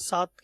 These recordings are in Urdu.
7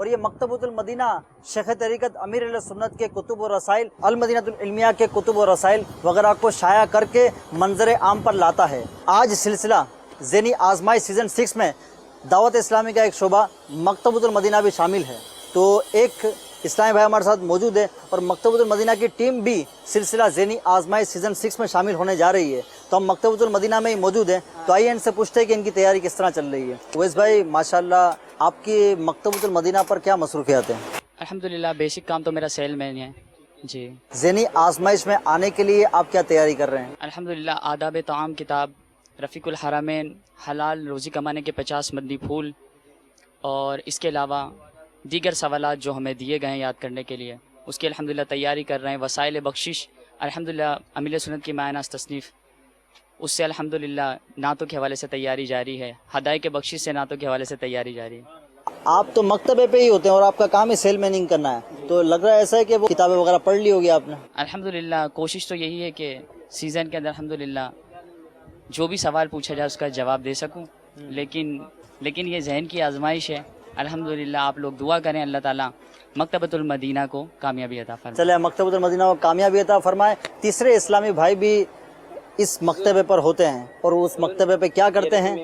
اور یہ مکتبۃ المدینہ شیخ طریقت امیر اہل سنت کے کتب و رسائل، المدینہ العلمیہ کے کتب و رسائل وغیرہ کو شائع کر کے منظر عام پر لاتا ہے۔ آج سلسلہ ذہنی آزمائش سیزن 6 میں دعوت اسلامی کا ایک شعبہ مکتبۃ المدینہ بھی شامل ہے۔ تو ایک اسلامی بھائی ہمارے ساتھ موجود ہے اور مکتبۃ المدینہ کی ٹیم بھی سلسلہ ذہنی آزمائش سیزن 6 میں شامل ہونے جا رہی ہے۔ تو ہم مکتبۃ المدینہ میں ہی موجود ہیں، تو آئیے ان سے پوچھتے ہیں کہ ان کی تیاری کس طرح چل رہی ہے۔ اویس بھائی ماشاءاللہ آپ کی مکتبۃ المدینہ پر کیا مصروفیات ہیں؟ الحمدللہ بیسک کام تو میرا سیل مین ہے جی۔ ذہنی آزمائش میں آنے کے لیے آپ کیا تیاری کر رہے ہیں؟ الحمدللہ آداب طعام کتاب، رفیق الحرمین، حلال روزی کمانے کے 50 مدنی پھول، اور اس کے علاوہ دیگر سوالات جو ہمیں دیے گئے ہیں یاد کرنے کے لیے، اس کی الحمدللہ تیاری کر رہے ہیں۔ وسائل بخشش الحمدللہ امیر سنت کی معنی تصنیف، اس سے الحمدللہ نعتوں کے حوالے سے تیاری جاری ہے۔ ہدایت کے بخشش سے نعتوں کے حوالے سے تیاری جاری ہے۔ آپ تو مکتبے پہ ہی ہوتے ہیں اور آپ کا کام ہی سیل میننگ کرنا ہے، تو لگ رہا ہے ایسا ہے کہ وہ کتابیں وغیرہ پڑھ لی ہوگی آپ نے؟ الحمدللہ کوشش تو یہی ہے کہ سیزن کے اندر الحمدللہ جو بھی سوال پوچھا جائے اس کا جواب دے سکوں، لیکن یہ ذہن کی آزمائش ہے۔ الحمدللہ آپ لوگ دعا کریں اللہ تعالیٰ مکتبۃ المدینہ کو کامیابی عطا فرمائے۔ چلے مکتبۃ المدینہ کو کامیابی عطا فرمائے۔ تیسرے اسلامی بھائی بھی اس مکتبے پر ہوتے ہیں اور اس مکتبے پہ کیا کرتے ہیں،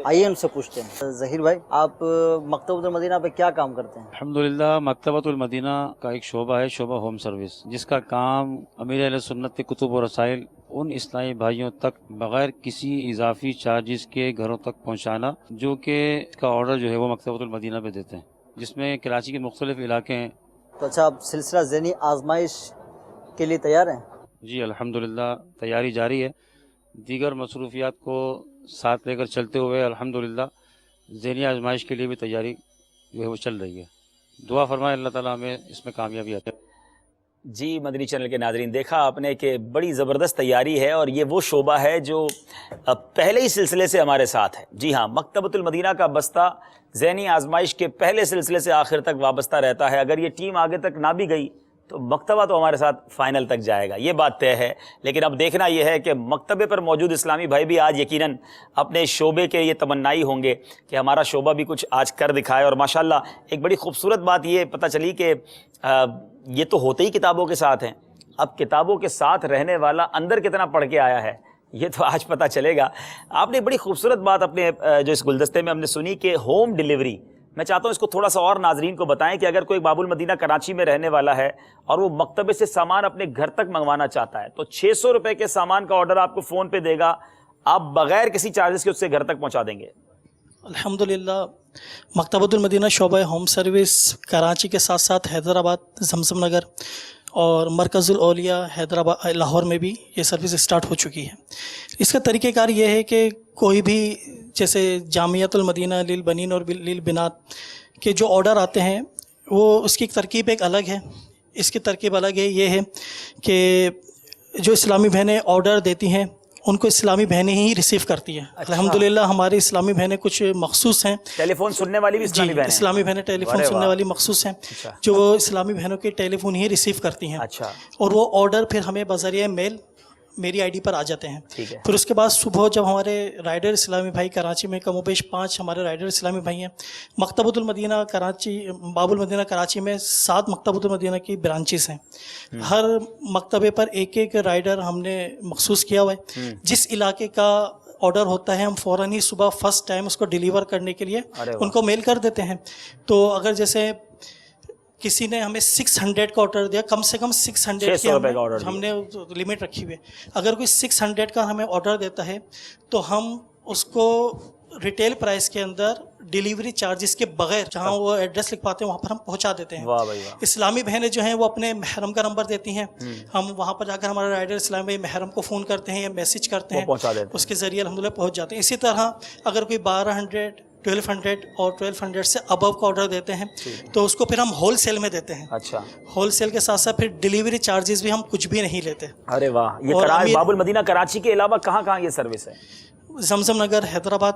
آئیے ان سے پوچھتے ہیں۔ ظہیر بھائی آپ مکتبۃ المدینہ پہ کیا کام کرتے ہیں؟ الحمدللہ مکتبۃ المدینہ کا ایک شعبہ ہے، شعبہ ہوم سروس، جس کا کام امیر اہل سنت کے کتب و رسائل ان اسلامی بھائیوں تک بغیر کسی اضافی چارجز کے گھروں تک پہنچانا، جو کہ اس کا آرڈر جو ہے وہ مکتبۃ المدینہ پہ دیتے ہیں، جس میں کراچی کے مختلف علاقے ہیں۔ تو اچھا آپ سلسلہ ذہنی آزمائش کے لیے تیار ہیں؟ جی الحمدللہ تیاری جاری ہے، دیگر مصروفیات کو ساتھ لے کر چلتے ہوئے الحمدللہ ذہنی آزمائش کے لیے بھی تیاری جو ہے وہ چل رہی ہے۔ دعا فرمائے اللہ تعالیٰ ہمیں اس میں کامیابی عطا۔ جی مدنی چینل کے ناظرین، دیکھا آپ نے کہ بڑی زبردست تیاری ہے اور یہ وہ شعبہ ہے جو پہلے ہی سلسلے سے ہمارے ساتھ ہے۔ جی ہاں، مکتبۃ المدینہ کا بستہ ذہنی آزمائش کے پہلے سلسلے سے آخر تک وابستہ رہتا ہے۔ اگر یہ ٹیم آگے تک نہ بھی گئی تو مکتبہ تو ہمارے ساتھ فائنل تک جائے گا، یہ بات طے ہے۔ لیکن اب دیکھنا یہ ہے کہ مکتبے پر موجود اسلامی بھائی بھی آج یقیناً اپنے شعبے کے یہ تمنائی ہوں گے کہ ہمارا شعبہ بھی کچھ آج کر دکھائے۔ اور ماشاءاللہ ایک بڑی خوبصورت بات یہ پتہ چلی کہ یہ تو ہوتے ہی کتابوں کے ساتھ ہیں، اب کتابوں کے ساتھ رہنے والا اندر کتنا پڑھ کے آیا ہے یہ تو آج پتہ چلے گا۔ آپ نے بڑی خوبصورت بات اپنے جو اس گلدستے میں ہم نے سنی کہ ہوم ڈیلیوری، میں چاہتا ہوں اس کو تھوڑا سا اور ناظرین کو بتائیں کہ اگر کوئی باب المدینہ کراچی میں رہنے والا ہے اور وہ مکتبے سے سامان اپنے گھر تک منگوانا چاہتا ہے تو 600 روپے کے سامان کا آرڈر آپ کو فون پہ دے گا، آپ بغیر کسی چارجز کے اس سے گھر تک پہنچا دیں گے؟ الحمدللہ مکتبۃ المدینہ شعبہ ہوم سروس کراچی کے ساتھ ساتھ حیدرآباد زمزم نگر اور مرکز الاولیاء حیدرآباد لاہور میں بھی یہ سروس اسٹارٹ ہو چکی ہے۔ اس کا طریقہ کار یہ ہے کہ کوئی بھی جیسے جامعۃ المدینہ للبنین اور للبنات کے جو آرڈر آتے ہیں وہ اس کی ترکیب ایک الگ ہے، اس کی ترکیب الگ ہے۔ یہ ہے کہ جو اسلامی بہنیں آرڈر دیتی ہیں ان کو اسلامی بہنیں ہی ریسیو کرتی ہیں۔ الحمدللہ ہماری اسلامی بہنیں کچھ مخصوص ہیں، ٹیلی فون سننے والی بھی اسلامی بہنیں؟ اسلامی بہنیں ٹیلی فون سننے والی مخصوص ہیں جو وہ اسلامی بہنوں کے ٹیلی فون ہی ریسیو کرتی ہیں، اور وہ آرڈر پھر ہمیں بذریعہ میل میری آئی ڈی پر آ جاتے ہیں۔ پھر اس کے بعد صبح جب ہمارے رائڈر اسلامی بھائی کراچی میں کم و بیش 5 ہمارے رائڈر اسلامی بھائی ہیں، مکتبۃ المدینہ کراچی باب المدینہ کراچی میں 7 مکتبۃ المدینہ کی برانچز ہیں، ہر مکتبے پر ایک ایک رائڈر ہم نے مخصوص کیا ہوا ہے۔ جس علاقے کا آرڈر ہوتا ہے ہم فوراً ہی صبح فرسٹ ٹائم اس کو ڈیلیور کرنے کے لیے ان کو میل کر دیتے ہیں۔ تو اگر جیسے کسی نے ہمیں 600 کا آرڈر دیا، کم سے کم 600 کی ہم نے لمٹ رکھی ہوئی ہے، اگر کوئی 600 کا ہمیں آرڈر دیتا ہے تو ہم اس کو ریٹیل پرائس کے اندر ڈیلیوری چارجز کے بغیر جہاں وہ ایڈریس لکھ پاتے ہیں وہاں پر ہم پہنچا دیتے ہیں۔ اسلامی بہنیں جو ہیں وہ اپنے محرم کا نمبر دیتی ہیں، ہم وہاں پر جا کر ہمارا رائڈر اسلامی بھائی محرم کو فون کرتے ہیں یا میسج کرتے ہیں، اس کے ذریعے الحمدللہ پہنچ جاتے ہیں۔ اسی طرح اگر کوئی 1200 1200 اور 1200 سے ابو کا آرڈر دیتے ہیں تو اس کو پھر ہم ہول سیل میں دیتے ہیں۔ اچھا، ہول سیل کے ساتھ ساتھ پھر ڈیلیوری چارجز بھی ہم کچھ بھی نہیں لیتے۔ ارے واہ، یہ باب المدینہ کراچی کے علاوہ کہاں کہاں یہ سروس ہے؟ زمزم نگر حیدرآباد،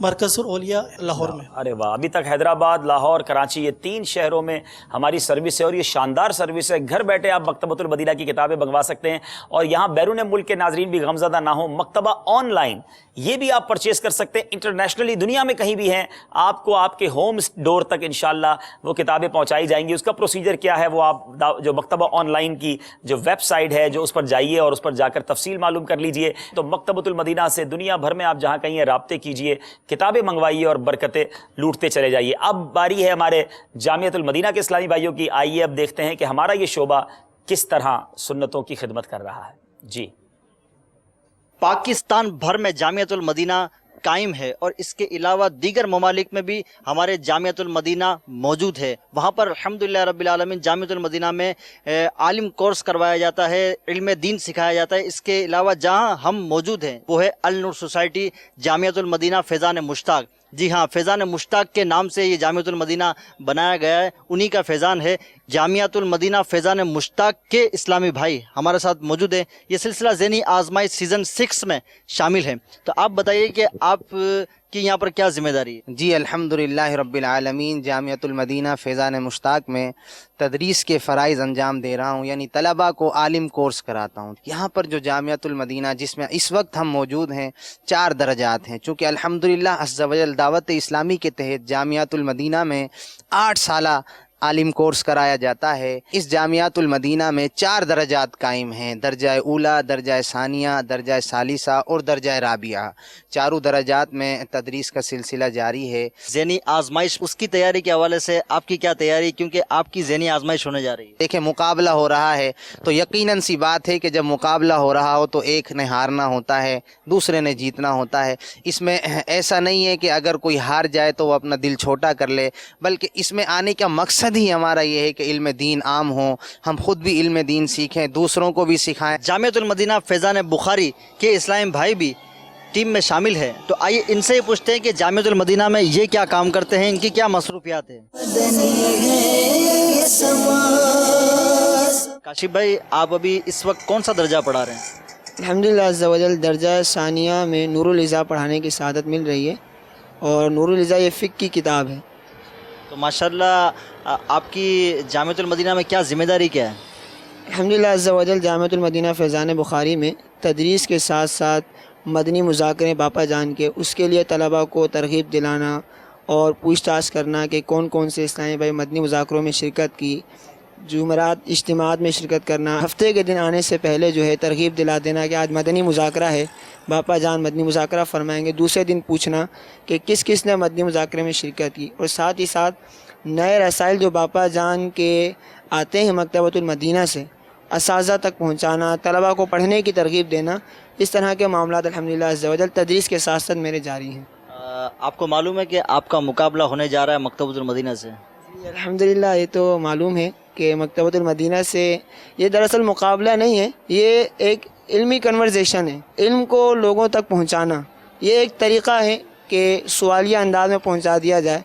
مرکز الاولیاء لاہور میں۔ ارے واہ، ابھی تک حیدرآباد، لاہور، کراچی یہ 3 شہروں میں ہماری سروس ہے اور یہ شاندار سروس ہے۔ گھر بیٹھے آپ مکتبۃ المدینہ کی کتابیں منگوا سکتے ہیں اور یہاں بیرون ملک کے ناظرین بھی غمزدہ نہ ہوں، مکتبہ آن لائن یہ بھی آپ پرچیز کر سکتے ہیں. انٹرنیشنلی دنیا میں کہیں بھی ہیں آپ کو آپ کے ہوم ڈور تک انشاءاللہ وہ کتابیں پہنچائی جائیں گی. اس کا پروسیجر کیا ہے وہ آپ جو مکتبہ آن لائن کی جو ویب سائٹ ہے جو اس پر جائیے اور اس پر جا کر تفصیل معلوم کر لیجئے. تو مکتبۃ المدینہ سے دنیا بھر میں آپ جہاں کہیں ہیں رابطے کیجئے, کتابیں منگوائیے اور برکتیں لوٹتے چلے جائیے. اب باری ہے ہمارے جامعۃ المدینہ کے اسلامی بھائیوں کی. آئیے اب دیکھتے ہیں کہ ہمارا یہ شعبہ کس طرح سنتوں کی خدمت کر رہا ہے. جی, پاکستان بھر میں جامعۃ المدینہ قائم ہے اور اس کے علاوہ دیگر ممالک میں بھی ہمارے جامعۃ المدینہ موجود ہے. وہاں پر الحمدللہ رب العالمین جامعۃ المدینہ میں عالم کورس کروایا جاتا ہے, علم دین سکھایا جاتا ہے. اس کے علاوہ جہاں ہم موجود ہیں وہ ہے النور سوسائٹی جامعۃ المدینہ فیضان مشتاق. جی ہاں, فیضان مشتاق کے نام سے یہ جامعۃ المدینہ بنایا گیا ہے, انہی کا فیضان ہے. جامعۃ المدینہ فیضان مشتاق کے اسلامی بھائی ہمارے ساتھ موجود ہیں. یہ سلسلہ ذہنی آزمائش سیزن 6 میں شامل ہے. تو آپ بتائیے کہ آپ کی یہاں پر کیا ذمہ داری ہے؟ جی الحمدللہ رب العالمین, جامعۃ المدینہ فیضان مشتاق میں تدریس کے فرائض انجام دے رہا ہوں, یعنی طلباء کو عالم کورس کراتا ہوں. یہاں پر جو جامعۃ المدینہ جس میں اس وقت ہم موجود ہیں 4 درجات ہیں. چونکہ الحمدللہ عز و جل دعوت اسلامی کے تحت جامعۃ المدینہ میں 8 سالہ عالم کورس کرایا جاتا ہے. اس جامعۃ المدینہ میں 4 درجات قائم ہیں, درجہ اولا, درجہ ثانیہ, درجہ ثالثہ اور درجہ رابعہ. چاروں درجات میں تدریس کا سلسلہ جاری ہے. ذہنی آزمائش, اس کی تیاری کے حوالے سے آپ کی کیا تیاری, کیونکہ آپ کی ذہنی آزمائش ہونے جا رہی ہے؟ دیکھیں مقابلہ ہو رہا ہے تو یقیناً سی بات ہے کہ جب مقابلہ ہو رہا ہو تو ایک نے ہارنا ہوتا ہے, دوسرے نے جیتنا ہوتا ہے. اس میں ایسا نہیں ہے کہ اگر کوئی ہار جائے تو وہ اپنا دل چھوٹا کر لے, بلکہ اس میں آنے کا مقصد ہی ہمارا یہ ہے کہ علم دین عام ہو, ہم خود بھی علم دین سیکھیں, دوسروں کو بھی سکھائیں. جامعۃ المدینہ فیضان بخاری کے اسلامی بھائی بھی ٹیم میں شامل ہے. تو آئیے ان سے ہی پوچھتے ہیں کہ جامعۃ المدینہ میں یہ کیا کام کرتے ہیں, ان کی کیا مصروفیات ہیں. مدنی ہے یہ سما. کاشف بھائی, آپ ابھی اس وقت کون سا درجہ پڑھا رہے ہیں؟ الحمدللہ عز و جل درجہ ثانیہ میں نور العزا پڑھانے کی سعادت مل رہی ہے, اور نور العزا یہ فقہ کی کتاب ہے. تو ماشاءاللہ آپ کی جامعۃ المدینہ میں کیا ذمہ داری کیا ہے؟ الحمدللہ عز و جل جامعۃ المدینہ فیضان بخاری میں تدریس کے ساتھ ساتھ مدنی مذاکرے باپا جان کے, اس کے لیے طلباء کو ترغیب دلانا اور پوچھ تاچھ کرنا کہ کون کون سے اسلامی بھائی مدنی مذاکروں میں شرکت کی, جمعرات اجتماعات میں شرکت کرنا, ہفتے کے دن آنے سے پہلے جو ہے ترغیب دلا دینا کہ آج مدنی مذاکرہ ہے, باپا جان مدنی مذاکرہ فرمائیں گے. دوسرے دن پوچھنا کہ کس کس نے مدنی مذاکرے میں شرکت کی, اور ساتھ ہی ساتھ نئے رسائل جو باپا جان کے آتے ہیں مکتبۃ المدینہ سے اساتذہ تک پہنچانا, طلباء کو پڑھنے کی ترغیب دینا. اس طرح کے معاملات الحمدللہ عز و جل تدریس کے ساتھ ساتھ میرے جاری ہیں. آپ کو معلوم ہے کہ آپ کا مقابلہ ہونے جا رہا ہے مکتبۃ المدینہ سے؟ الحمدللہ یہ تو معلوم ہے کہ مکتبۃ المدینہ سے یہ دراصل مقابلہ نہیں ہے, یہ ایک علمی کنورزیشن ہے. علم کو لوگوں تک پہنچانا یہ ایک طریقہ ہے کہ سوالیہ انداز میں پہنچا دیا جائے,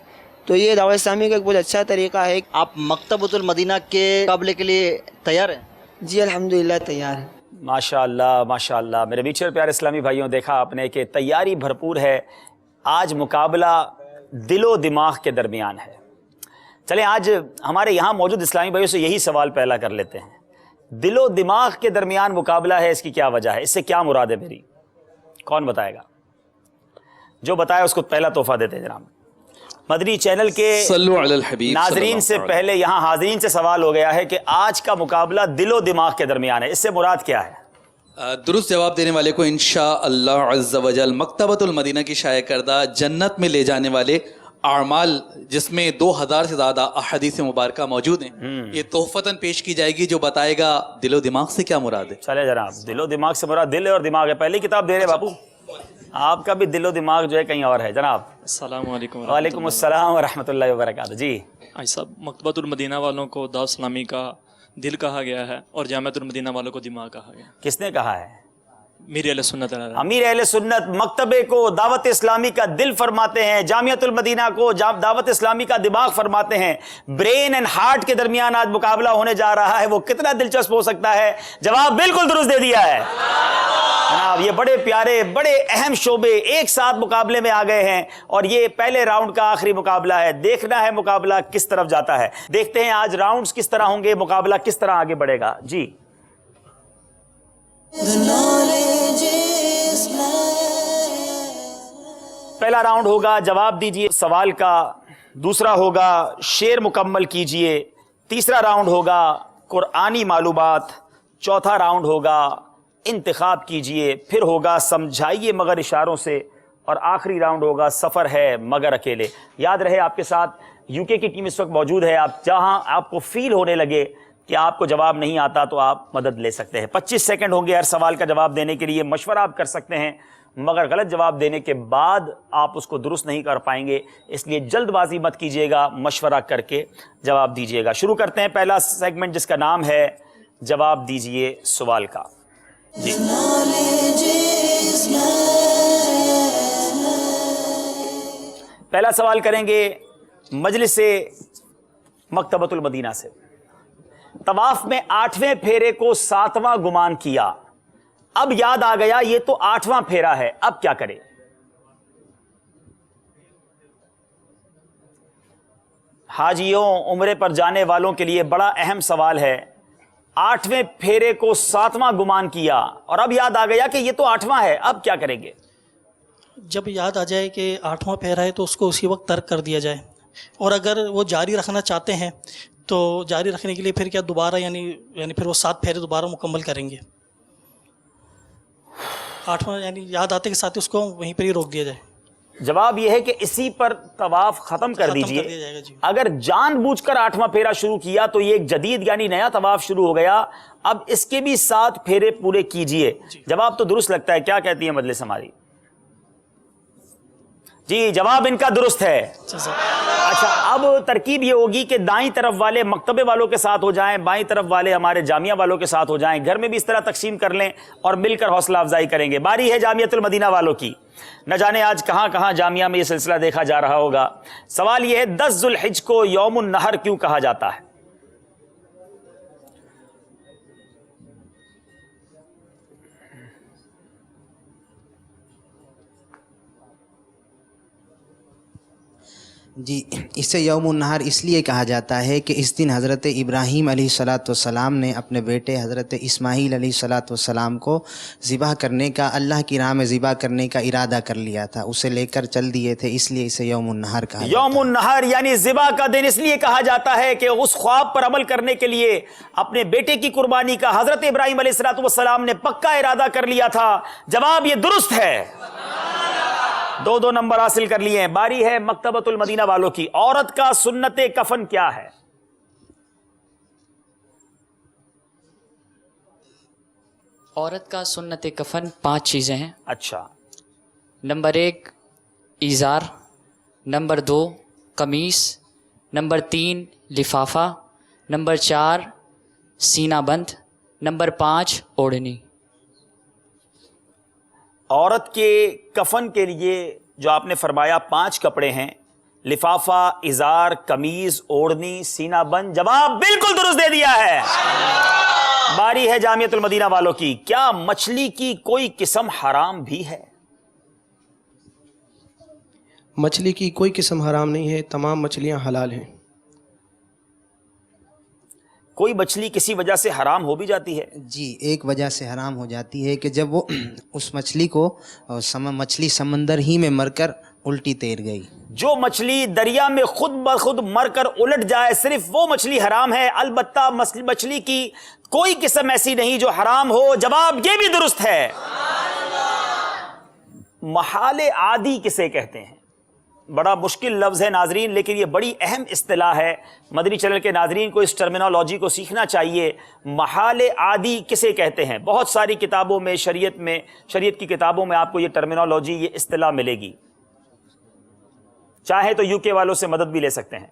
تو یہ دعوت اسلامی کا ایک بہت اچھا طریقہ ہے. آپ مکتبۃ المدینہ کے مقابلے کے لیے تیار ہیں؟ جی الحمدللہ تیار ہے. ماشاءاللہ ماشاءاللہ. میرے میٹھے اور پیارے اسلامی بھائیوں, دیکھا آپ نے کہ تیاری بھرپور ہے. آج مقابلہ دل و دماغ کے درمیان ہے. چلیں آج ہمارے یہاں موجود اسلامی بھائیوں سے یہی سوال پہلا کر لیتے ہیں. دل و دماغ کے درمیان مقابلہ ہے, اس کی کیا وجہ ہے, اس سے کیا مراد ہے میری؟ کون بتائے گا؟ جو بتائے اس کو پہلا تحفہ دیتے ہیں جناب. مدنی چینل کے ناظرین سے پہلے یہاں حاضرین سے سوال ہو گیا ہے کہ آج کا مقابلہ دل و دماغ کے درمیان ہے, اس سے مراد کیا ہے؟ درست جواب دینے والے کو انشاءاللہ عز و جل مکتبۃ المدینہ کی شائع کردہ جنت میں لے جانے والے اعمال, جس میں 2000 سے زیادہ احادیث مبارکہ موجود ہیں, یہ تحفتاً پیش کی جائے گی. جو بتائے گا دل و دماغ سے کیا مراد ہے. چلے جناب, دل و دماغ سے مراد دل اور دماغ ہے. پہلی کتاب دے رہے باپو, آپ کا بھی دل و دماغ جو ہے کہیں اور ہے. جناب السلام علیکم. وعلیکم السلام ورحمۃ اللہ وبرکاتہ. جی صاحب, مکتبۃ المدینہ والوں کو دعوت اسلامی کا دل کہا گیا ہے اور جامعۃ المدینہ والوں کو دماغ کہا گیا. کس نے کہا ہے؟ امیر اہل سنت. امیر اہل سنت مکتبے کو دعوت اسلامی کا دل فرماتے ہیں, جامعۃ المدینہ کو دعوت اسلامی کا دماغ فرماتے ہیں. برین اینڈ ہارٹ کے درمیان آج مقابلہ ہونے جا رہا ہے, وہ کتنا دلچسپ ہو سکتا ہے؟ جواب بالکل درست دے دیا ہے جناب. یہ بڑے پیارے بڑے اہم شعبے ایک ساتھ مقابلے میں آ گئے ہیں, اور یہ پہلے راؤنڈ کا آخری مقابلہ ہے. دیکھنا ہے مقابلہ کس طرف جاتا ہے. دیکھتے ہیں آج راؤنڈز کس طرح ہوں گے, مقابلہ کس طرح آگے بڑھے گا. جی The knowledge is blind. پہلا راؤنڈ ہوگا جواب دیجئے سوال کا، دوسرا ہوگا شعر مکمل کیجئے، تیسرا راؤنڈ ہوگا قرآنی معلومات، چوتھا راؤنڈ ہوگا انتخاب کیجئے، پھر ہوگا سمجھائیے مگر اشاروں سے، اور آخری راؤنڈ ہوگا سفر ہے مگر اکیلے۔ یاد رہے آپ کے ساتھ یو کے کی ٹیم اس وقت موجود ہے، آپ جہاں آپ کو فیل ہونے لگے کہ آپ کو جواب نہیں آتا تو آپ مدد لے سکتے ہیں۔ 25 سیکنڈ ہوں گے ہر سوال کا جواب دینے کے لیے، مشورہ آپ کر سکتے ہیں، مگر غلط جواب دینے کے بعد آپ اس کو درست نہیں کر پائیں گے، اس لیے جلد بازی مت کیجیے گا، مشورہ کر کے جواب دیجیے گا۔ شروع کرتے ہیں پہلا سیگمنٹ جس کا نام ہے جواب دیجیے سوال کا۔ جی پہلا سوال کریں گے مجلس مکتبۃ المدینہ سے۔ طواف میں 8ویں پھیرے کو 7واں گمان کیا، اب یاد آ گیا یہ تو 8واں پھیرا ہے، اب کیا کرے؟ حاجیوں عمرے پر جانے والوں کے لیے بڑا اہم سوال ہے۔ 8ویں پھیرے کو 7واں گمان کیا اور اب یاد آ گیا کہ یہ تو 8واں ہے، اب کیا کریں گے؟ جب یاد آ جائے کہ 8واں پھیرا ہے تو اس کو اسی وقت ترک کر دیا جائے، اور اگر وہ جاری رکھنا چاہتے ہیں تو جاری رکھنے کے لیے پھر کیا دوبارہ یعنی پھر وہ 7 پھیرے دوبارہ مکمل کریں گے۔ 8واں یعنی یاد آتے کے ساتھ اس کو وہیں پر ہی روک دیا جائے۔ جواب یہ ہے کہ اسی پر طواف ختم کر دیجئے۔ جی۔ اگر جان بوجھ کر 8واں پھیرا شروع کیا تو یہ ایک جدید یعنی نیا طواف شروع ہو گیا، اب اس کے بھی 7 پھیرے پورے کیجئے۔ جواب تو درست لگتا ہے، کیا کہتی ہے مجلس ہماری؟ جی جواب ان کا درست ہے۔ اچھا اب ترکیب یہ ہوگی کہ دائیں طرف والے مکتبے والوں کے ساتھ ہو جائیں، بائیں طرف والے ہمارے جامعہ والوں کے ساتھ ہو جائیں، گھر میں بھی اس طرح تقسیم کر لیں اور مل کر حوصلہ افزائی کریں گے۔ باری ہے جامعۃ المدینہ والوں کی، نہ جانے آج کہاں کہاں جامعہ میں یہ سلسلہ دیکھا جا رہا ہوگا۔ سوال یہ ہے 10 ذو الحج کو یوم النحر کیوں کہا جاتا ہے؟ جی اسے یوم النحر اس لیے کہا جاتا ہے کہ اس دن حضرت ابراہیم علیہ الصلاۃ والسلام نے اپنے بیٹے حضرت اسماعیل علیہ الصلاۃ والسلام کو ذبح کرنے کا، اللہ کی راہ میں ذبح کرنے کا ارادہ کر لیا تھا، اسے لے کر چل دیے تھے، اس لیے اسے یوم النحر کہا جاتا ہے۔ یوم النحر یعنی ذبح کا دن اس لیے کہا جاتا ہے کہ اس خواب پر عمل کرنے کے لیے اپنے بیٹے کی قربانی کا حضرت ابراہیم علیہ الصلاۃ والسلام نے پکا ارادہ کر لیا تھا۔ جواب یہ درست ہے، 2 نمبر حاصل کر لیے ہیں۔ باری ہے مکتبۃ المدینہ والوں کی۔ عورت کا سنت کفن کیا ہے؟ عورت کا سنت کفن 5 چیزیں ہیں۔ اچھا، نمبر 1 ایزار، نمبر 2 قمیص، نمبر 3 لفافہ، نمبر 4 سینہ بند، نمبر 5 اوڑھنی۔ عورت کے کفن کے لیے جو آپ نے فرمایا 5 کپڑے ہیں، لفافہ، ازار، قمیض، اوڑھنی، سینہ بند۔ جواب بالکل درست دے دیا ہے۔ باری ہے جامعۃ المدینہ والوں کی۔ کیا مچھلی کی کوئی قسم حرام بھی ہے؟ مچھلی کی کوئی قسم حرام نہیں ہے، تمام مچھلیاں حلال ہیں۔ کوئی مچھلی کسی وجہ سے حرام ہو بھی جاتی ہے؟ جی ایک وجہ سے حرام ہو جاتی ہے کہ جب وہ اس مچھلی کو مچھلی سمندر ہی میں مر کر الٹی تیر گئی۔ جو مچھلی دریا میں خود بخود مر کر الٹ جائے صرف وہ مچھلی حرام ہے، البتہ مچھلی کی کوئی قسم ایسی نہیں جو حرام ہو۔ جواب یہ بھی درست ہے۔ محال عادی کسے کہتے ہیں؟ بڑا مشکل لفظ ہے ناظرین، لیکن یہ بڑی اہم اصطلاح ہے۔ مدنی چینل کے ناظرین کو اس ٹرمینالوجی کو سیکھنا چاہیے۔ محال عادی کسے کہتے ہیں؟ بہت ساری کتابوں میں، شریعت کی کتابوں میں آپ کو یہ ٹرمینالوجی، یہ اصطلاح ملے گی۔ چاہے تو یو کے والوں سے مدد بھی لے سکتے ہیں۔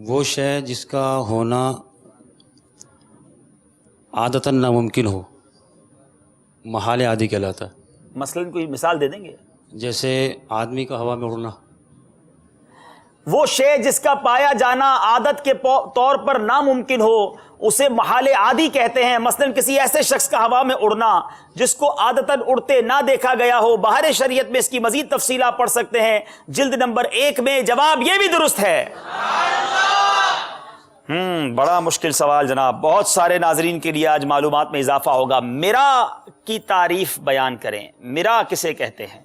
وہ شے جس کا ہونا عادتاً ناممکن ہو، محال عادی کہلاتا ہے۔ مثلاً کوئی مثال دے دیں گے؟ جیسے آدمی کا ہوا میں اڑنا۔ وہ شے جس کا پایا جانا عادت کے طور پر ناممکن ہو اسے محال عادی کہتے ہیں۔ مثلاً کسی ایسے شخص کا ہوا میں اڑنا جس کو عادتاً اڑتے نہ دیکھا گیا ہو۔ بہار شریعت میں اس کی مزید تفصیل آپ پڑھ سکتے ہیں جلد نمبر 1 میں۔ جواب یہ بھی درست ہے۔ بڑا مشکل سوال جناب. بہت سارے ناظرین کے لیے آج معلومات میں اضافہ ہوگا. مرا کی تعریف بیان کریں. مرا کسے کہتے ہیں؟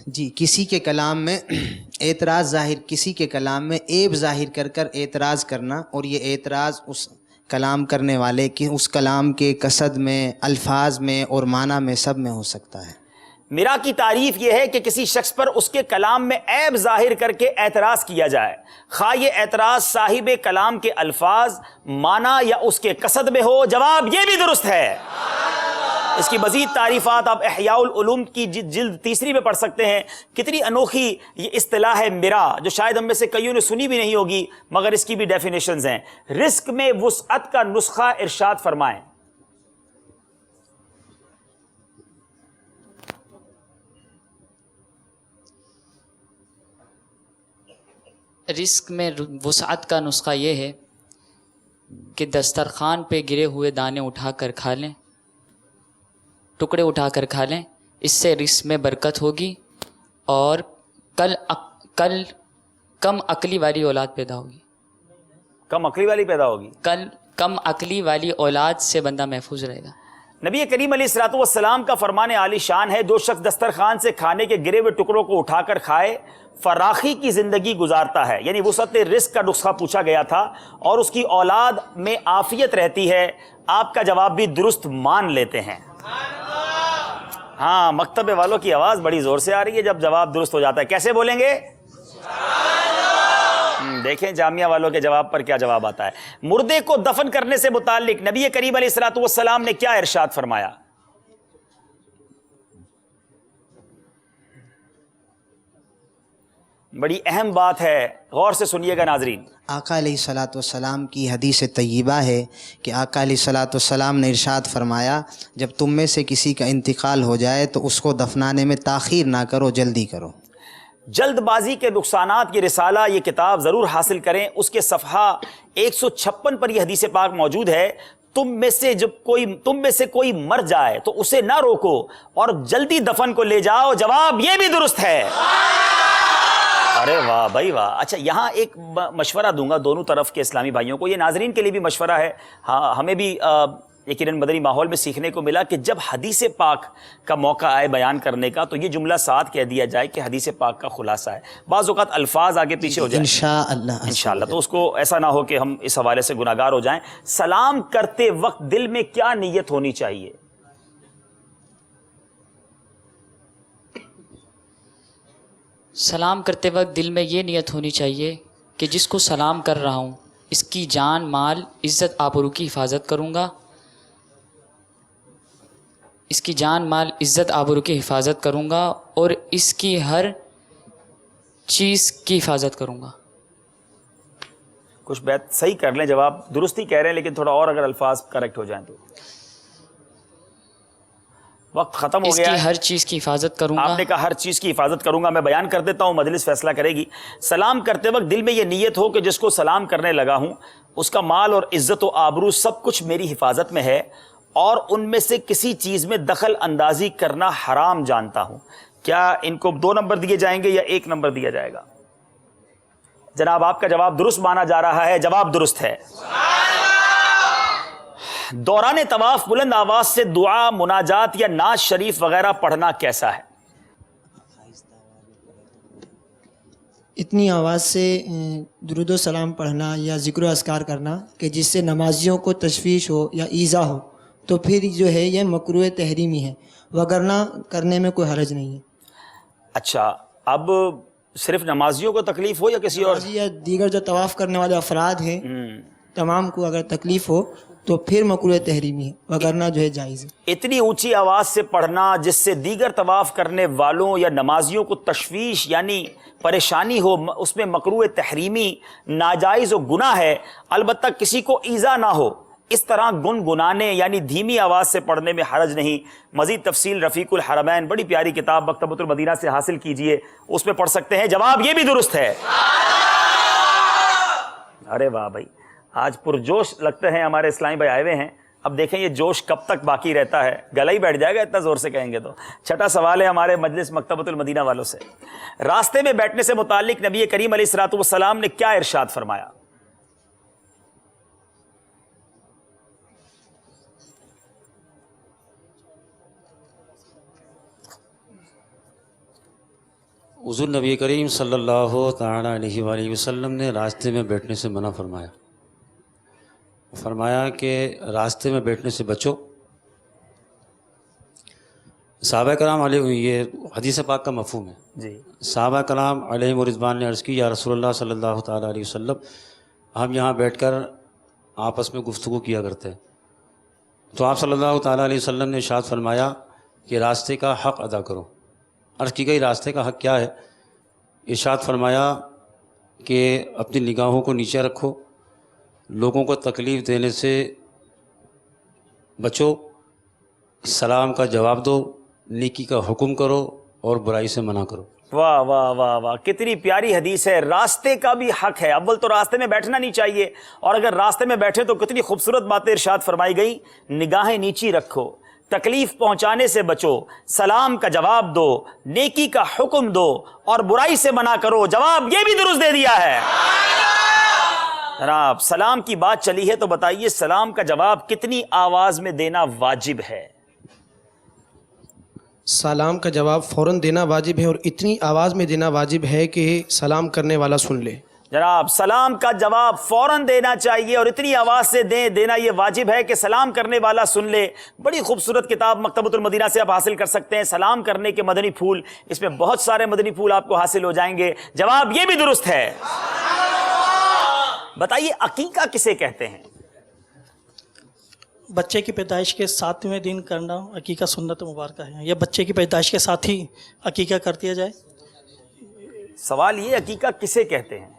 جی، کسی کے کلام میں اعتراض ظاہر، کسی کے کلام میں عیب ظاہر کر کر اعتراض کرنا، اور یہ اعتراض اس کلام کرنے والے کی اس کلام کے قصد میں، الفاظ میں اور معنی میں سب میں ہو سکتا ہے. مرا کی تعریف یہ ہے کہ کسی شخص پر اس کے کلام میں عیب ظاہر کر کے اعتراض کیا جائے، خواہ یہ اعتراض صاحب کلام کے الفاظ، معنی یا اس کے قصد میں ہو. جواب یہ بھی درست ہے. اس کی مزید تعریفات آپ احیاء العلوم کی جلد 3 میں پڑھ سکتے ہیں. کتنی انوکھی یہ اصطلاح ہے مرا، جو شاید ہم میں سے کئیوں نے سنی بھی نہیں ہوگی، مگر اس کی بھی ڈیفینیشنز ہیں. رزق میں وسعت کا نسخہ ارشاد فرمائیں. رزق میں وسعت کا نسخہ یہ ہے کہ دسترخوان پہ گرے ہوئے دانے اٹھا کر کھا لیں، ٹکڑے اٹھا کر کھا لیں. اس سے رزق میں برکت ہوگی اور کل کم عقلی والی اولاد پیدا ہوگی. کم عقلی والی پیدا ہوگی. کل کم عقلی والی اولاد سے بندہ محفوظ رہے گا. نبی کریم علیہ الصلوۃ والسلام کا فرمان عالی شان ہے، جو شخص دسترخوان سے کھانے کے گرے ہوئے ٹکڑوں کو اٹھا کر کھائے فراخی کی زندگی گزارتا ہے. یعنی وسعت رزق کا نسخہ پوچھا گیا تھا، اور اس کی اولاد میں عافیت رہتی ہے. آپ کا جواب بھی درست مان لیتے ہیں. ہاں، مکتبے والوں کی آواز بڑی زور سے آ رہی ہے جب جواب درست ہو جاتا ہے. کیسے بولیں گے؟ دیکھیں جامعہ والوں کے جواب پر کیا جواب آتا ہے. مردے کو دفن کرنے سے متعلق نبی کریم علیہ الصلوۃ والسلام نے کیا ارشاد فرمایا؟ بڑی اہم بات ہے، غور سے سنیے گا ناظرین. آقا علیہ الصلوۃ والسلام کی حدیث طیبہ ہے کہ آقا علیہ الصلوۃ والسلام نے ارشاد فرمایا، جب تم میں سے کسی کا انتقال ہو جائے تو اس کو دفنانے میں تاخیر نہ کرو، جلدی کرو. جلد بازی کے نقصانات کی رسالہ، یہ کتاب ضرور حاصل کریں. اس کے صفحہ 156 پر یہ حدیث پاک موجود ہے. تم میں سے کوئی مر جائے تو اسے نہ روکو اور جلدی دفن کو لے جاؤ. جواب یہ بھی درست ہے. ارے واہ بھائی واہ. اچھا، یہاں ایک مشورہ دوں گا دونوں طرف کے اسلامی بھائیوں کو، یہ ناظرین کے لیے بھی مشورہ ہے. ہاں، ہمیں بھی یقیناً مدنی ماحول میں سیکھنے کو ملا کہ جب حدیث پاک کا موقع آئے بیان کرنے کا تو یہ جملہ ساتھ کہہ دیا جائے کہ حدیث پاک کا خلاصہ ہے. بعض اوقات الفاظ آگے پیچھے ہو جائیں انشاءاللہ، تو اس کو ایسا نہ ہو کہ ہم اس حوالے سے گناہگار ہو جائیں. سلام کرتے وقت دل میں کیا نیت ہونی چاہیے؟ سلام کرتے وقت دل میں یہ نیت ہونی چاہیے کہ جس کو سلام کر رہا ہوں اس کی جان، مال، عزت، آبرو کی حفاظت کروں گا. اس کی جان، مال، عزت، آبرو کی حفاظت کروں گا اور اس کی ہر چیز کی حفاظت کروں گا. کچھ بات صحیح کر لیں، جواب درستی کہہ رہے ہیں لیکن تھوڑا اور اگر الفاظ کریکٹ ہو جائیں تو. وقت ختم ہو گیا ہے. اس کی ہر چیز کی حفاظت کروں گا. آپ نے کہا ہر چیز کی حفاظت کروں گا. میں بیان کر دیتا ہوں، مجلس فیصلہ کرے گی. سلام کرتے وقت دل میں یہ نیت ہو کہ جس کو سلام کرنے لگا ہوں اس کا مال اور عزت و آبرو سب کچھ میری حفاظت میں ہے اور ان میں سے کسی چیز میں دخل اندازی کرنا حرام جانتا ہوں. کیا ان کو 2 نمبر دیے جائیں گے یا 1 نمبر دیا جائے گا؟ جناب آپ کا جواب درست مانا جا رہا ہے. جواب درست ہے. دوران طواف بلند آواز سے دعا، مناجات یا نعت شریف وغیرہ پڑھنا کیسا ہے؟ اتنی آواز سے درود و سلام پڑھنا یا ذکر و اذکار کرنا کہ جس سے نمازیوں کو تشویش ہو یا ایذا ہو تو پھر جو ہے یہ مکروہ تحریمی ہے، وگرنہ کرنے میں کوئی حرج نہیں ہے. اچھا، اب صرف نمازیوں کو تکلیف ہو یا کسی اور یا دیگر جو طواف کرنے والے افراد ہیں تمام کو اگر تکلیف ہو تو پھر مکروہ تحریمی ہے، وگرنہ جو ہے جائز ہے. اتنی اونچی آواز سے پڑھنا جس سے دیگر طواف کرنے والوں یا نمازیوں کو تشویش یعنی پریشانی ہو، اس میں مکروہ تحریمی، ناجائز و گناہ ہے. البتہ کسی کو ایذا نہ ہو، اس طرح گنگنانے یعنی دھیمی آواز سے پڑھنے میں حرج نہیں. مزید تفصیل رفیق الحرمین بڑی پیاری کتاب مکتبۃ المدینہ سے حاصل کیجئے, اس میں پڑھ سکتے ہیں. جواب یہ بھی درست ہے. ارے واہ بھائی, آج پرجوش لگتے ہیں ہمارے اسلامی بھائی آئے ہوئے ہیں. اب دیکھیں یہ جوش کب تک باقی رہتا ہے, گلا ہی بیٹھ جائے گا اتنا زور سے کہیں گے تو. چھٹا سوال ہے ہمارے مجلس مکتبۃ المدینہ والوں سے. راستے میں بیٹھنے سے متعلق نبی کریم علیہ الصلوۃ والسلام نے کیا ارشاد فرمایا؟ حضور نبی کریم صلی اللہ تعالیٰ علیہ وآلہ وسلم نے راستے میں بیٹھنے سے منع فرمایا. فرمایا کہ راستے میں بیٹھنے سے بچو. صحابہ کرام علیہ, یہ حدیث پاک کا مفہوم ہے. جی. صحابہ کرام علیہ رضوان نے عرض کی, یا رسول اللہ صلی اللہ تعالیٰ علیہ وسلم, ہم یہاں بیٹھ کر آپس میں گفتگو کیا کرتے ہیں. تو آپ صلی اللہ تعالیٰ علیہ وسلم نے ارشاد فرمایا کہ راستے کا حق ادا کرو. عرض کی گئی راستے کا حق کیا ہے؟ ارشاد فرمایا کہ اپنی نگاہوں کو نیچے رکھو, لوگوں کو تکلیف دینے سے بچو, سلام کا جواب دو, نیکی کا حکم کرو اور برائی سے منع کرو. واہ واہ واہ واہ, کتنی پیاری حدیث ہے. راستے کا بھی حق ہے. اول تو راستے میں بیٹھنا نہیں چاہیے, اور اگر راستے میں بیٹھے تو کتنی خوبصورت باتیں ارشاد فرمائی گئی. نگاہیں نیچی رکھو, تکلیف پہنچانے سے بچو, سلام کا جواب دو, نیکی کا حکم دو اور برائی سے منع کرو. جواب یہ بھی درست دے دیا ہے. جناب سلام کی بات چلی ہے تو بتائیے سلام کا جواب کتنی آواز میں دینا واجب ہے؟ سلام کا جواب فوراً دینا واجب ہے, اور اتنی آواز میں دینا واجب ہے کہ سلام کرنے والا سن لے. جناب سلام کا جواب فوراً دینا چاہیے اور اتنی آواز سے دینا یہ واجب ہے کہ سلام کرنے والا سن لے. بڑی خوبصورت کتاب مکتبۃ المدینہ سے آپ حاصل کر سکتے ہیں, سلام کرنے کے مدنی پھول. اس میں بہت سارے مدنی پھول آپ کو حاصل ہو جائیں گے. جواب یہ بھی درست ہے. بتائیے عقیقہ کسے کہتے ہیں؟ بچے کی پیدائش کے 7ویں دن کرنا عقیقہ سنت مبارکہ ہے. یا بچے کی پیدائش کے ساتھ ہی عقیقہ کر دیا جائے؟ سوال یہ عقیقہ کسے کہتے ہیں؟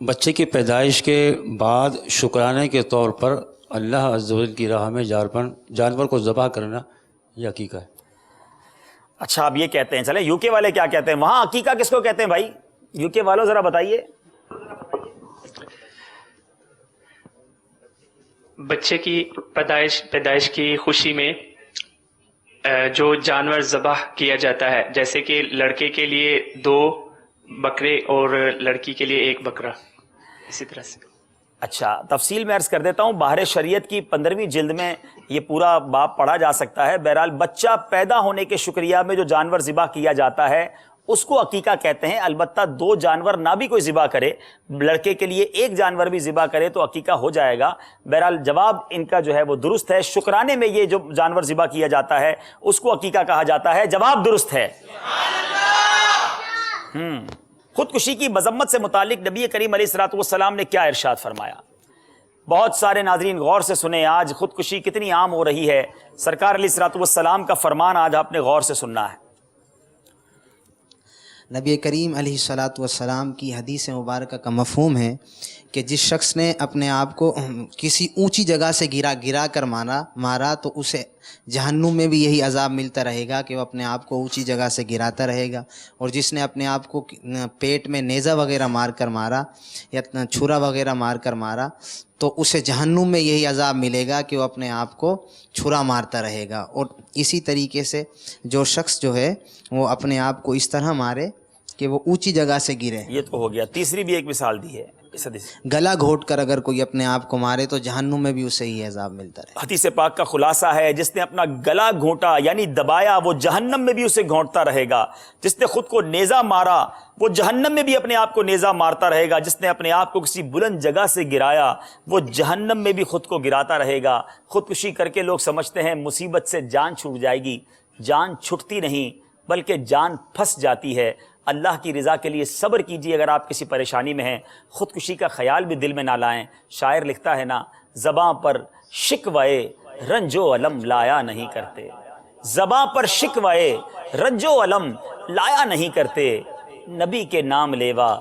بچے کی پیدائش کے بعد شکرانے کے طور پر اللہ عز و جل کی راہ میں جانور کو ذبح کرنا یہ عقیقہ ہے. اچھا آپ یہ کہتے ہیں. چلیں یو کے والے کیا کہتے ہیں, وہاں عقیقہ کس کو کہتے ہیں بھائی؟ یو کے والوں ذرا بتائیے. بچے کی پیدائش کی خوشی میں جو جانور ذبح کیا جاتا ہے, جیسے کہ لڑکے کے لیے 2 بکرے اور لڑکی کے لیے 1 بکرا, اسی طرح سے. اچھا تفصیل میں عرض کر دیتا ہوں. بحر شریعت کی 15ویں جلد میں یہ پورا باب پڑھا جا سکتا ہے. بہرحال بچہ پیدا ہونے کے شکریہ میں جو جانور ذبح کیا جاتا ہے اس کو عقیقہ کہتے ہیں. البتہ 2 جانور نہ بھی کوئی ذبح کرے, لڑکے کے لیے 1 جانور بھی ذبح کرے تو عقیقہ ہو جائے گا. بہرحال جواب ان کا جو ہے وہ درست ہے. شکرانے میں یہ جو جانور ذبح کیا جاتا ہے اس کو عقیقہ کہا جاتا ہے. جواب درست ہے. خودکشی کی مذمت سے متعلق نبی کریم علیہ الصلوۃ والسلام نے کیا ارشاد فرمایا؟ بہت سارے ناظرین غور سے سنیں. آج خودکشی کتنی عام ہو رہی ہے. سرکار علیہ الصلوۃ والسلام کا فرمان آج آپ نے غور سے سننا ہے. نبی کریم علیہ الصلوۃ والسلام کی حدیث مبارکہ کا مفہوم ہے کہ جس شخص نے اپنے آپ کو کسی اونچی جگہ سے گرا کر مارا تو اسے جہنم میں بھی یہی عذاب ملتا رہے گا کہ وہ اپنے آپ کو اونچی جگہ سے گراتا رہے گا. اور جس نے اپنے آپ کو پیٹ میں نیزہ وغیرہ مار کر مارا یا چھرا وغیرہ مار کر مارا تو اسے جہنم میں یہی عذاب ملے گا کہ وہ اپنے آپ کو چھرا مارتا رہے گا. اور اسی طریقے سے جو شخص جو ہے وہ اپنے آپ کو اس طرح مارے کہ وہ اونچی جگہ سے گرے. یہ تو ہو گیا. تیسری بھی ایک مثال دی ہے اس حدیث. گلا گھونٹ کر اگر کوئی اپنے آپ کو مارے تو جہنم میں بھی اسے ہی عذاب ملتا رہے. حدیث پاک کا خلاصہ ہے جس نے اپنا گلا گھونٹا یعنی دبایا وہ جہنم میں بھی اسے گھونٹتا رہے گا. جس نے خود کو نیزہ مارا وہ جہنم میں بھی اپنے آپ کو نیزہ مارتا رہے گا. جس نے اپنے آپ کو کسی بلند جگہ سے گرایا وہ جہنم میں بھی خود کو گراتا رہے گا. خودکشی کر کے لوگ سمجھتے ہیں مصیبت سے جان چھوٹ جائے گی. جان چھٹتی نہیں بلکہ جان پھنس جاتی ہے. اللہ کی رضا کے لیے صبر کیجیے. اگر آپ کسی پریشانی میں ہیں خودکشی کا خیال بھی دل میں نہ لائیں. شاعر لکھتا ہے نا, زباں پر شکوائے رنج و علم لایا نہیں کرتے. زباں پر شکوائے رنج و علم لایا نہیں کرتے. نبی کے نام لیوا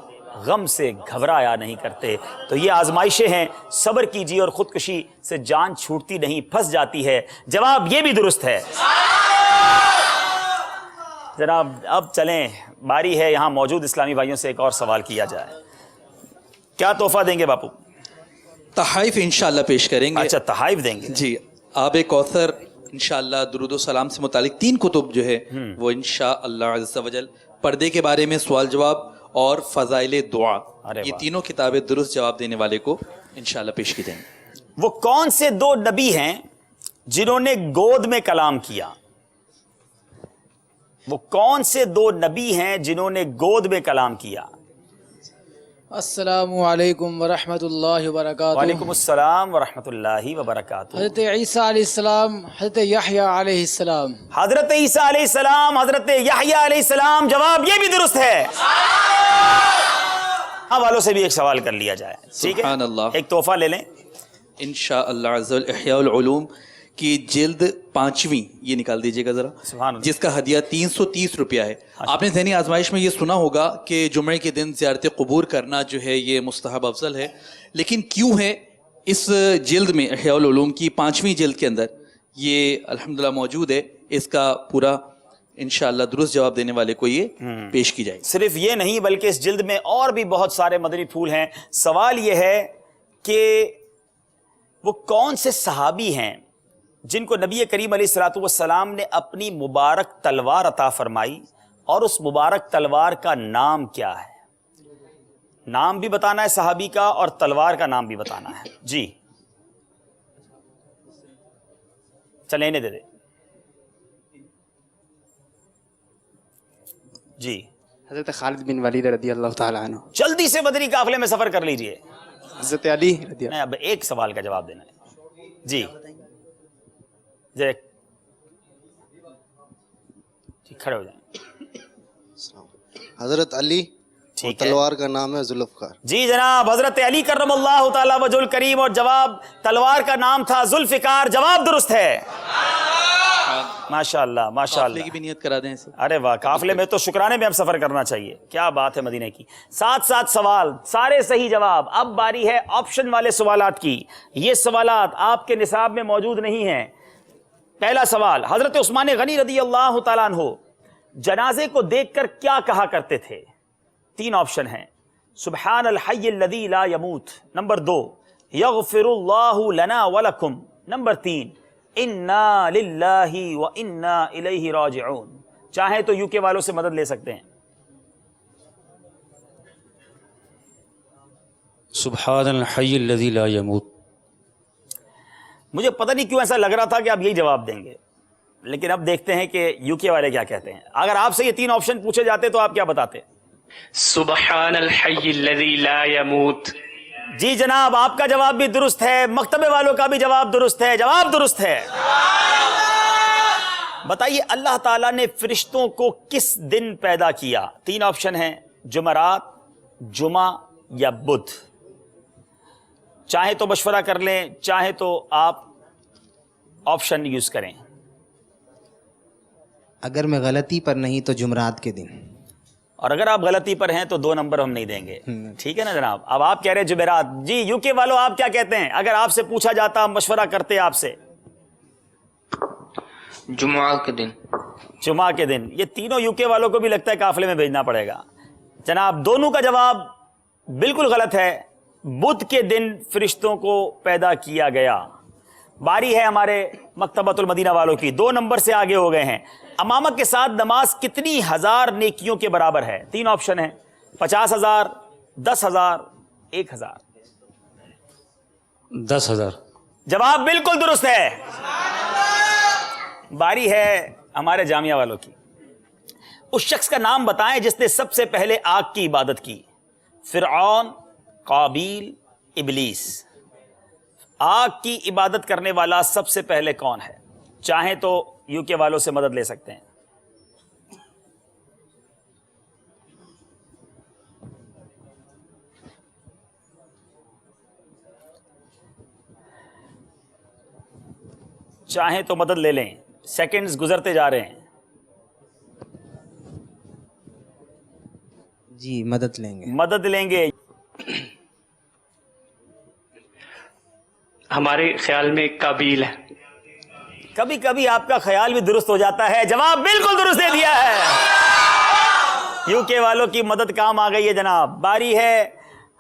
غم سے گھبرایا نہیں کرتے. تو یہ آزمائشیں ہیں, صبر کیجیے اور خودکشی سے جان چھوٹتی نہیں, پھنس جاتی ہے. جواب یہ بھی درست ہے. جناب اب چلیں, باری ہے یہاں موجود اسلامی بھائیوں سے ایک اور سوال کیا جائے. کیا تحفہ دیں گے باپو؟ تحائف انشاءاللہ پیش کریں گے. اچھا تحائف دیں گے. جی, آب کوثر انشاءاللہ, درود و سلام سے متعلق 3 کتب جو ہے وہ انشاءاللہ عز و جل, پردے کے بارے میں سوال جواب اور فضائل دعا, یہ تینوں کتابیں درست جواب دینے والے کو انشاءاللہ پیش کی جائیں گی. وہ کون سے 2 نبی ہیں جنہوں نے گود میں کلام کیا؟ وہ کون سے 2 نبی ہیں جنہوں نے گود میں کلام کیا؟ السلام علیکم ورحمۃ اللہ وبرکاتہ. وعلیکم السلام ورحمۃ اللہ وبرکاتہ. حضرت عیسیٰ علیہ السلام, حضرت یحییٰ علیہ السلام. حضرت عیسیٰ علیہ السلام, حضرت یحییٰ علیہ السلام. جواب یہ بھی درست ہے. والوں سے بھی ایک سوال کر لیا جائے. ٹھیک ہے, سبحان اللہ. ایک تحفہ لے لیں انشاءاللہ عز و جل. احیاء العلوم کی جلد 5ویں یہ نکال دیجئے گا ذرا, جس کا ہدیہ 330 روپیہ ہے. آپ نے ذہنی آزمائش میں یہ سنا ہوگا کہ جمعے کے دن زیارت قبور کرنا جو ہے یہ مستحب افضل ہے, لیکن کیوں ہے اس جلد میں احیاء العلوم کی 5ویں جلد کے اندر یہ الحمدللہ موجود ہے, اس کا پورا انشاءاللہ درست جواب دینے والے کو یہ پیش کی جائے. صرف یہ نہیں بلکہ اس جلد میں اور بھی بہت سارے مدنی پھول ہیں. سوال یہ ہے کہ وہ کون سے صحابی ہیں جن کو نبی کریم علیہ الصلوۃ والسلام نے اپنی مبارک تلوار عطا فرمائی, اور اس مبارک تلوار کا نام کیا ہے؟ نام بھی بتانا ہے صحابی کا اور تلوار کا نام بھی بتانا ہے. جی چلیں انہیں دے دے. جی حضرت خالد بن ولید رضی اللہ تعالیٰ عنہ. جلدی سے مدنی قافلے میں سفر کر لیجئے. حضرت علی رضی اللہ. نہیں, اب ایک سوال کا جواب دینا ہے. جی کھڑے ہو جائیں. حضرت علی, تلوار کا نام ہے ذوالفقار. جی جناب, حضرت علی کرم اللہ تعالی وجہ الکریم, اور جواب تلوار کا نام تھا ذوالفقار. جواب درست ہے. ماشاء اللہ ماشاء اللہ. قافلے کی بھی نیت کرا دیں. ارے واہ, قافلے میں تو شکرانے میں اب سفر کرنا چاہیے. کیا بات ہے مدینے کی. 7 سوال, سارے صحیح جواب. اب باری ہے آپشن والے سوالات کی. یہ سوالات آپ کے نصاب میں موجود نہیں ہیں. پہلا سوال, حضرت عثمان غنی رضی اللہ تعالیٰ عنہ جنازے کو دیکھ کر کیا کہا کرتے تھے؟ 3 آپشن ہیں. سبحان الحی الذی لا یموت. نمبر 2, یغفر اللہ لنا ولکم. نمبر 3, انا للہ و انا الیہ راجعون. چاہیں تو UK والوں سے مدد لے سکتے ہیں. سبحان الحی الذی لا یموت. مجھے پتہ نہیں کیوں ایسا لگ رہا تھا کہ آپ یہی جواب دیں گے, لیکن اب دیکھتے ہیں کہ UK والے کیا کہتے ہیں. اگر آپ سے یہ 3 آپشن پوچھے جاتے تو آپ کیا بتاتے؟ سبحان الحی الذی لا یموت. جی جناب, آپ کا جواب بھی درست ہے, مکتبے والوں کا بھی جواب درست ہے. جواب درست ہے. بتائیے اللہ تعالیٰ نے فرشتوں کو کس دن پیدا کیا؟ 3 آپشن ہیں, جمعرات, جمعہ یا بدھ. چاہے تو مشورہ کر لیں, چاہے تو آپ آپشن یوز کریں. اگر میں غلطی پر نہیں تو جمعرات کے دن, اور اگر آپ غلطی پر ہیں تو 2 نمبر ہم نہیں دیں گے. ٹھیک ہے نا جناب. اب آپ کہہ رہے ہیں جمعرات. جی UK والوں آپ کیا کہتے ہیں؟ اگر آپ سے پوچھا جاتا, مشورہ کرتے آپ سے. جمعہ کے دن. جمعہ کے دن. یہ تینوں UK والوں کو بھی لگتا ہے قافلے میں بھیجنا پڑے گا. جناب دونوں کا جواب بالکل غلط ہے. بدھ کے دن فرشتوں کو پیدا کیا گیا. باری ہے ہمارے مکتبۃ المدینہ والوں کی. 2 نمبر سے آگے ہو گئے ہیں. امامہ کے ساتھ نماز کتنی ہزار نیکیوں کے برابر ہے؟ 3 آپشن ہیں, 50,000, 10,000, 1,000. 10,000. جواب بالکل درست ہے. باری ہے ہمارے جامعہ والوں کی. اس شخص کا نام بتائیں جس نے سب سے پہلے آگ کی عبادت کی؟ فرعون, قابیل, ابلیس. آگ کی عبادت کرنے والا سب سے پہلے کون ہے؟ چاہیں تو UK والوں سے مدد لے سکتے ہیں. چاہیں تو مدد لے لیں, سیکنڈز گزرتے جا رہے ہیں. جی مدد لیں گے. مدد لیں گے. ہمارے خیال میں قابل ہے. کبھی کبھی آپ کا خیال بھی درست ہو جاتا ہے. جواب بالکل درست دے دیا ہے. یو کے والوں کی مدد کام آ گئی ہے جناب. باری ہے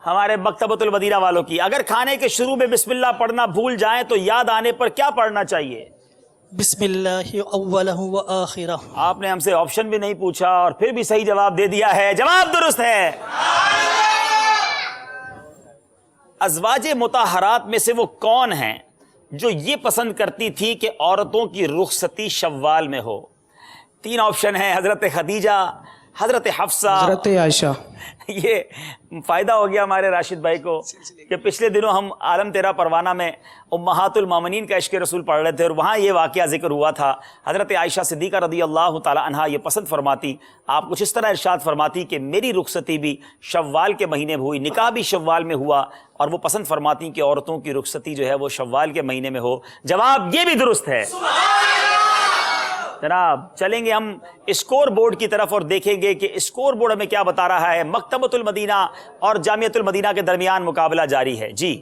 ہمارے مکتبۃ المدینہ والوں کی. اگر کھانے کے شروع میں بسم اللہ پڑھنا بھول جائیں تو یاد آنے پر کیا پڑھنا چاہیے؟ بسم اللہ اولہ و آخرہ. آپ نے ہم سے آپشن بھی نہیں پوچھا اور پھر بھی صحیح جواب دے دیا ہے. جواب درست ہے. ازواج مطہرات میں سے وہ کون ہیں جو یہ پسند کرتی تھی کہ عورتوں کی رخصتی شوال میں ہو؟ 3 آپشن ہیں: حضرت خدیجہ، حضرت حفصہ، حضرت عائشہ. یہ فائدہ ہو گیا ہمارے راشد بھائی کو کہ پچھلے دنوں ہم عالم تیرا پروانہ میں امہات المومنین کا عشق رسول پڑھ رہے تھے اور وہاں یہ واقعہ ذکر ہوا تھا. حضرت عائشہ صدیقہ رضی اللہ تعالی عنہا یہ پسند فرماتی، آپ کچھ اس طرح ارشاد فرماتی کہ میری رخصتی بھی شوال کے مہینے میں ہوئی، نکاح بھی شوال میں ہوا، اور وہ پسند فرماتی کہ عورتوں کی رخصتی جو ہے وہ شوال کے مہینے میں ہو. جواب یہ بھی درست ہے. جناب چلیں گے ہم اسکور بورڈ کی طرف اور دیکھیں گے کہ اسکور بورڈ ہمیں کیا بتا رہا ہے. مکتبۃ المدینہ اور جامعۃ المدینہ کے درمیان مقابلہ جاری ہے. جی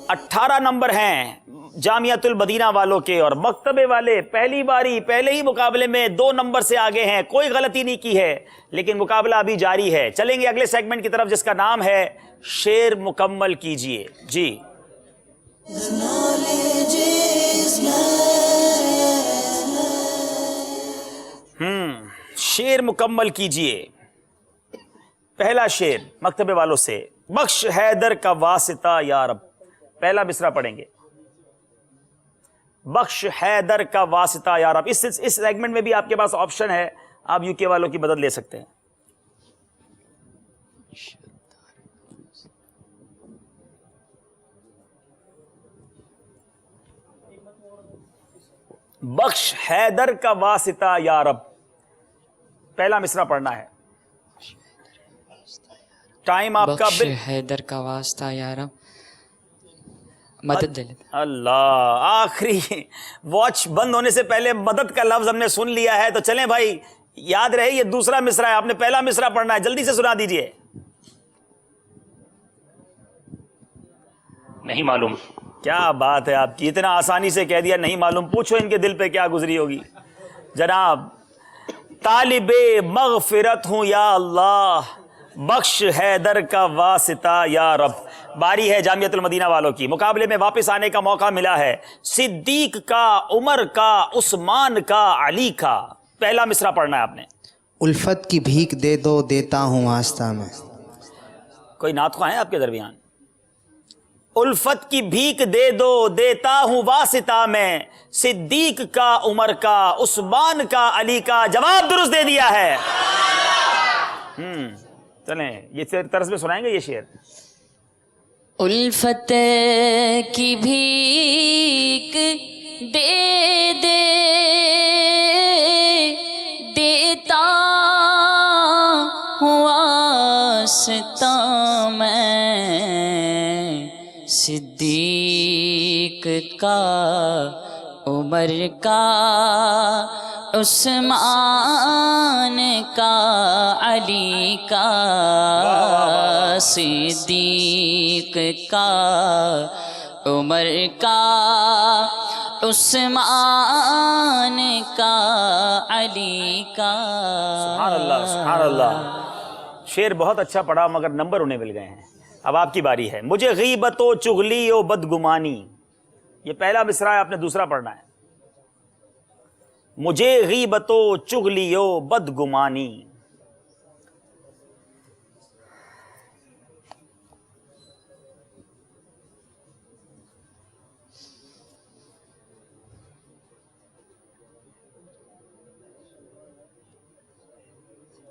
18 نمبر ہیں جامعۃ المدینہ والوں کے اور مکتبے والے پہلی باری پہلے ہی مقابلے میں 2 نمبر سے آگے ہیں. کوئی غلطی نہیں کی ہے لیکن مقابلہ ابھی جاری ہے. چلیں گے اگلے سیگمنٹ کی طرف جس کا نام ہے شعر مکمل کیجئے. جی شعر مکمل کیجئے. پہلا شعر مکتبے والوں سے: بخش حیدر کا واسطہ یا رب. پہلا مصرع پڑھیں گے: بخش حیدر کا واسطہ یا رب. اس سیگمنٹ میں بھی آپ کے پاس آپشن ہے، آپ یو کے والوں کی مدد لے سکتے ہیں. بخش حیدر کا واسطہ یا رب. پہلا مصرع پڑھنا ہے. ٹائم آپ کا بخش حیدر کا واسطہ یا رب. مدد دے لیتے. اللہ، آخری واچ بند ہونے سے پہلے مدد کا لفظ ہم نے سن لیا ہے. تو چلیں بھائی، یاد رہے یہ دوسرا مصرع ہے، آپ نے پہلا مصرع پڑھنا ہے. جلدی سے سنا دیجئے. نہیں معلوم. کیا بات ہے آپ کی، اتنا آسانی سے کہہ دیا نہیں معلوم. پوچھو ان کے دل پہ کیا گزری ہوگی. جناب طالب مغفرت ہوں یا اللہ، بخش حیدر کا واسطہ یا رب. باری ہے جامعۃ المدینہ والوں کی. مقابلے میں واپس آنے کا موقع ملا ہے صدیق کا، عمر کا، عثمان کا، علی کا. پہلا مصرع پڑھنا ہے آپ نے. الفت کی بھیک دے دو دیتا ہوں واسطہ میں. کوئی نعت خواہ ہیں آپ کے درمیان؟ الفت کی بھیک دے دو دیتا ہوں واسطہ میں، صدیق کا، عمر کا، عثمان کا، علی کا. جواب درست دے دیا ہے. چلیں یہ طرز میں سنائیں گے یہ شعر. الفت کی بھیک دے دے دیتا ہوں واسطہ میں، صدیق کا، عمر کا، عثمان کا، علی کا. صدیق کا، عمر کا، عثمان کا، علی کا. سبحان اللہ، سبحان اللہ. شعر بہت اچھا پڑھا مگر نمبر انہیں مل گئے ہیں. اب آپ کی باری ہے. مجھے غیبت و چغلی و بدگمانی. یہ پہلا مصرع ہے، آپ نے دوسرا پڑھنا ہے. مجھے غیبت و چغلی و بدگمانی.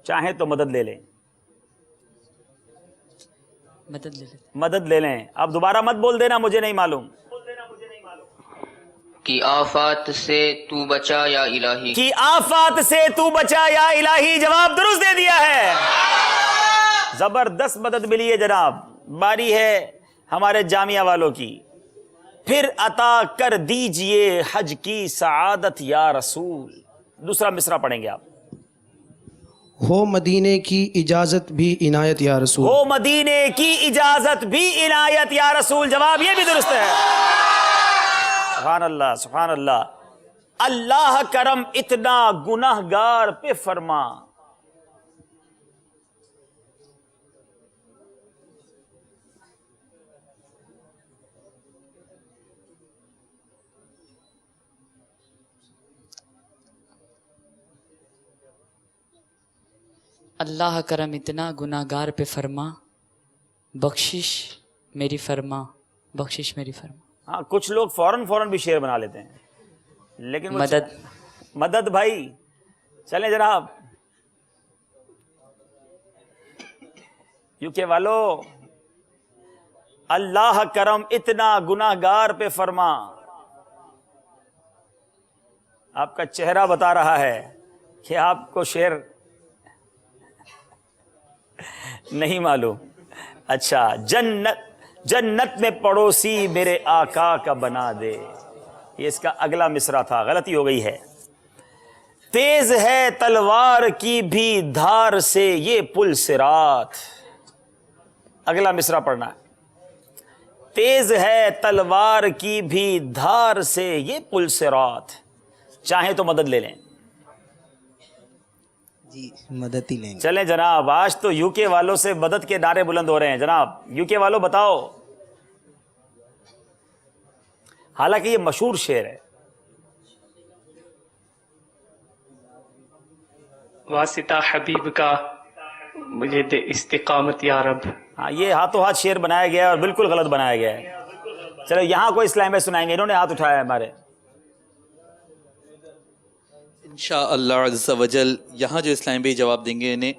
چاہیں تو مدد لے لیں. مدد لے لیتے. مدد لے لیں. اب دوبارہ مت بول دینا مجھے نہیں معلوم. کی آفات سے تو بچا یا الہی. کی آفات سے تو بچا یا الہی. جواب درست دے دیا ہے. زبردست مدد ملی ہے جناب. باری ہے ہمارے جامعہ والوں کی. پھر عطا کر دیجئے حج کی سعادت یا رسول. دوسرا مصرع پڑھیں گے آپ. ہو مدینے کی اجازت بھی عنایت یا رسول. ہو مدینے کی اجازت بھی عنایت یا رسول. جواب یہ بھی درست ہے. سبحان اللہ سبحان اللہ. اللہ کرم اتنا گناہگار پہ فرما. اللہ کرم اتنا گناہ گار پہ فرما، بخشش میری فرما، بخشش میری فرما. ہاں کچھ لوگ فوراً بھی شعر بنا لیتے ہیں، لیکن مدد بھائی چلیں جناب. یو کے والو، اللہ کرم اتنا گناہ گار پہ فرما. آپ کا چہرہ بتا رہا ہے کہ آپ کو شعر نہیں معلوم. اچھا، جنت میں پڑوسی میرے آقا کا بنا دے. یہ اس کا اگلا مصرع تھا، غلطی ہو گئی ہے. تیز ہے تلوار کی بھی دھار سے یہ پل صراط. اگلا مصرع پڑھنا ہے. تیز ہے تلوار کی بھی دھار سے یہ پل صراط. چاہیں تو مدد لے لیں. جی مدد ہی لیں گے. چلیں جناب، آج تو یو کے والوں سے مدد کے نعرے بلند ہو رہے ہیں. جناب یو کے والوں بتاؤ. حالانکہ یہ مشہور شعر ہے. واسطہ حبیب کا مجھے دے استقامت یا رب. ہاں یہ ہاتھوں ہاتھ شعر بنایا گیا ہے اور بالکل غلط بنایا گیا ہے. چلو یہاں کوئی اسلام میں سنائیں گے. انہوں نے ہاتھ اٹھایا ہے ہمارے. انشاءاللہ عز و جل یہاں جو اسلام بھائی جواب دیں گے انہیں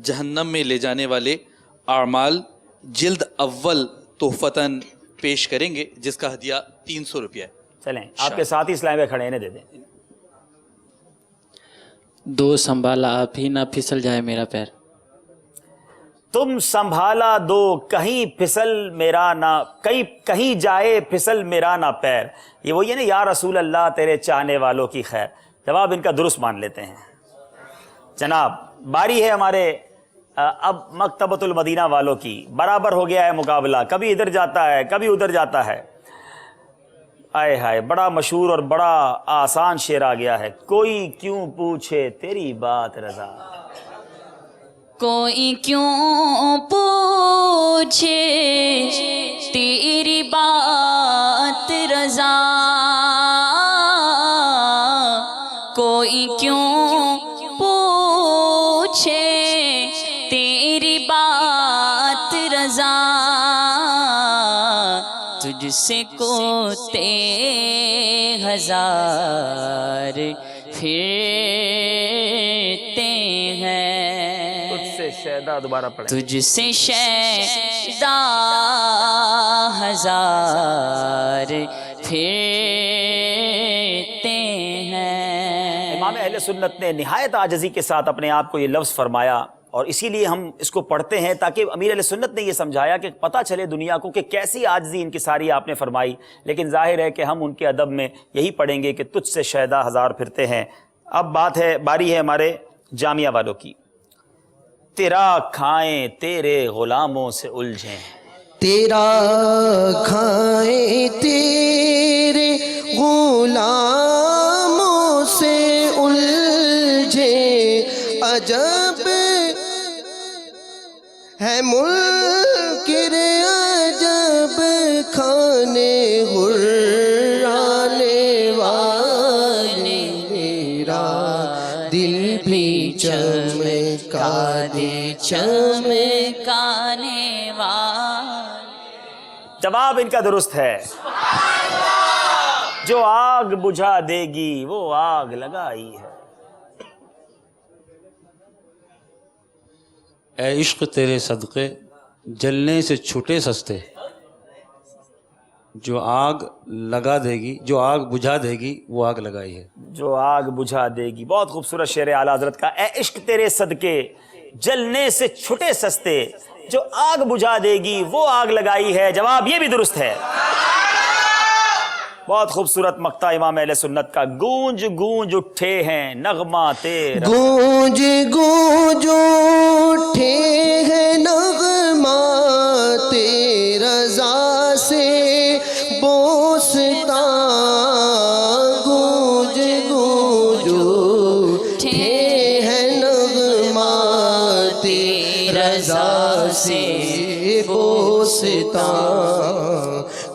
جہنم میں لے جانے والے اعمال جلد اول تحفتاً پیش کریں گے، جس کا ہدیہ 300 روپیہ ہے. چلیں آپ کے ساتھ ہی اسلام بھائی کھڑے انہیں دے دیں. دو سنبھالا آپ ہی نہ پھسل جائے میرا پیر. تم سنبھالا دو کہیں پھسل میرا نہ کہیں جائے پھسل میرا نہ پیر. یہ وہی ہے نا، یا رسول اللہ تیرے چاہنے والوں کی خیر. جواب ان کا درست مان لیتے ہیں. جناب باری ہے ہمارے اب مکتبۃ المدینہ والوں کی. برابر ہو گیا ہے مقابلہ، کبھی ادھر جاتا ہے کبھی ادھر جاتا ہے. آئے ہائے، بڑا مشہور اور بڑا آسان شعر آ گیا ہے. کوئی کیوں پوچھے تیری بات رضا. کوئی کیوں پوچھے تیری بات رضا. کوئی کیوں پوچھے تیری بات رضا. تجھ سے کوتے ہزار پھرتے ہیں. تجھ سے شیدا دوبارہ پڑھیں. تجھ سے شیدا ہزار پھرتے ہیں. امام اہل سنت نے نہایت عاجزی کے ساتھ اپنے آپ کو یہ لفظ فرمایا، اور اسی لیے ہم اس کو پڑھتے ہیں تاکہ امیر اہل سنت نے یہ سمجھایا کہ پتہ چلے دنیا کو کہ کیسی عاجزی ان کی ساری آپ نے فرمائی. لیکن ظاہر ہے کہ ہم ان کے ادب میں یہی پڑھیں گے کہ تجھ سے شیدا ہزار پھرتے ہیں. اب باری ہے ہمارے جامعہ والوں کی. تیرا کھائیں تیرے غلاموں سے الجھیں. تیرا کھائیں تیرے غلاموں سے الجھے. عجب ہے منکر عجب کھانے غرانے والے. میرا دل بھی چمکا دے چمکانے والے. جواب ان کا درست ہے. جو آگ بجھا دے گی وہ آگ لگائی ہے. اے عشق تیرے صدقے جلنے سے چھوٹے سستے. جو آگ لگا دے گی، جو آگ بجھا دے گی وہ آگ لگائی ہے. جو آگ بجھا دے گی. بہت خوبصورت شعر اعلیٰ حضرت کا. اے عشق تیرے صدقے جلنے سے چھوٹے سستے، جو آگ بجھا دے گی وہ آگ لگائی ہے. جواب یہ بھی درست ہے. بہت خوبصورت مقطع امام اہل سنت کا. گونج گونج اٹھے ہیں نغمات گونج گونج اٹھے ہیں نغمات رضا سے بوستا. گونج گونج اٹھے ہیں نغمات رضا سے بوستا.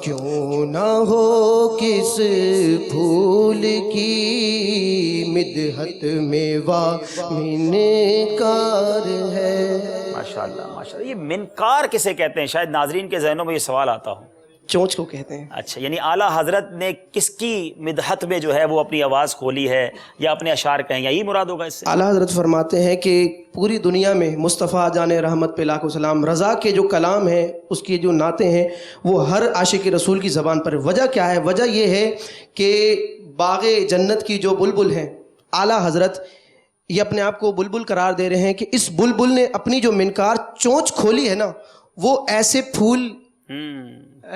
کیوں نہ ہو کس پھول کی مدحت میں منکار ہے. ماشاءاللہ ماشاءاللہ. یہ منکار کسے کہتے ہیں؟ شاید ناظرین کے ذہنوں میں یہ سوال آتا ہو. چونچ کو کہتے ہیں. اچھا، یعنی اعلیٰ حضرت نے کس کی مدحت میں جو ہے وہ اپنی آواز کھولی ہے یا اپنے اشعار کہیں، یا یہی مراد ہوگا اس سے؟ اعلیٰ حضرت فرماتے ہیں کہ پوری دنیا میں مصطفیٰ جان رحمت پہ لاکھ سلام رضا کے جو کلام ہیں، اس کی جو نعتیں ہیں، وہ ہر عاشق رسول کی زبان پر. وجہ کیا ہے؟ وجہ یہ ہے کہ باغ جنت کی جو بلبل ہیں، اعلیٰ حضرت یہ اپنے آپ کو بلبل قرار دے رہے ہیں کہ اس بلبل نے اپنی جو منکار چونچ کھولی ہے نا، وہ ایسے پھول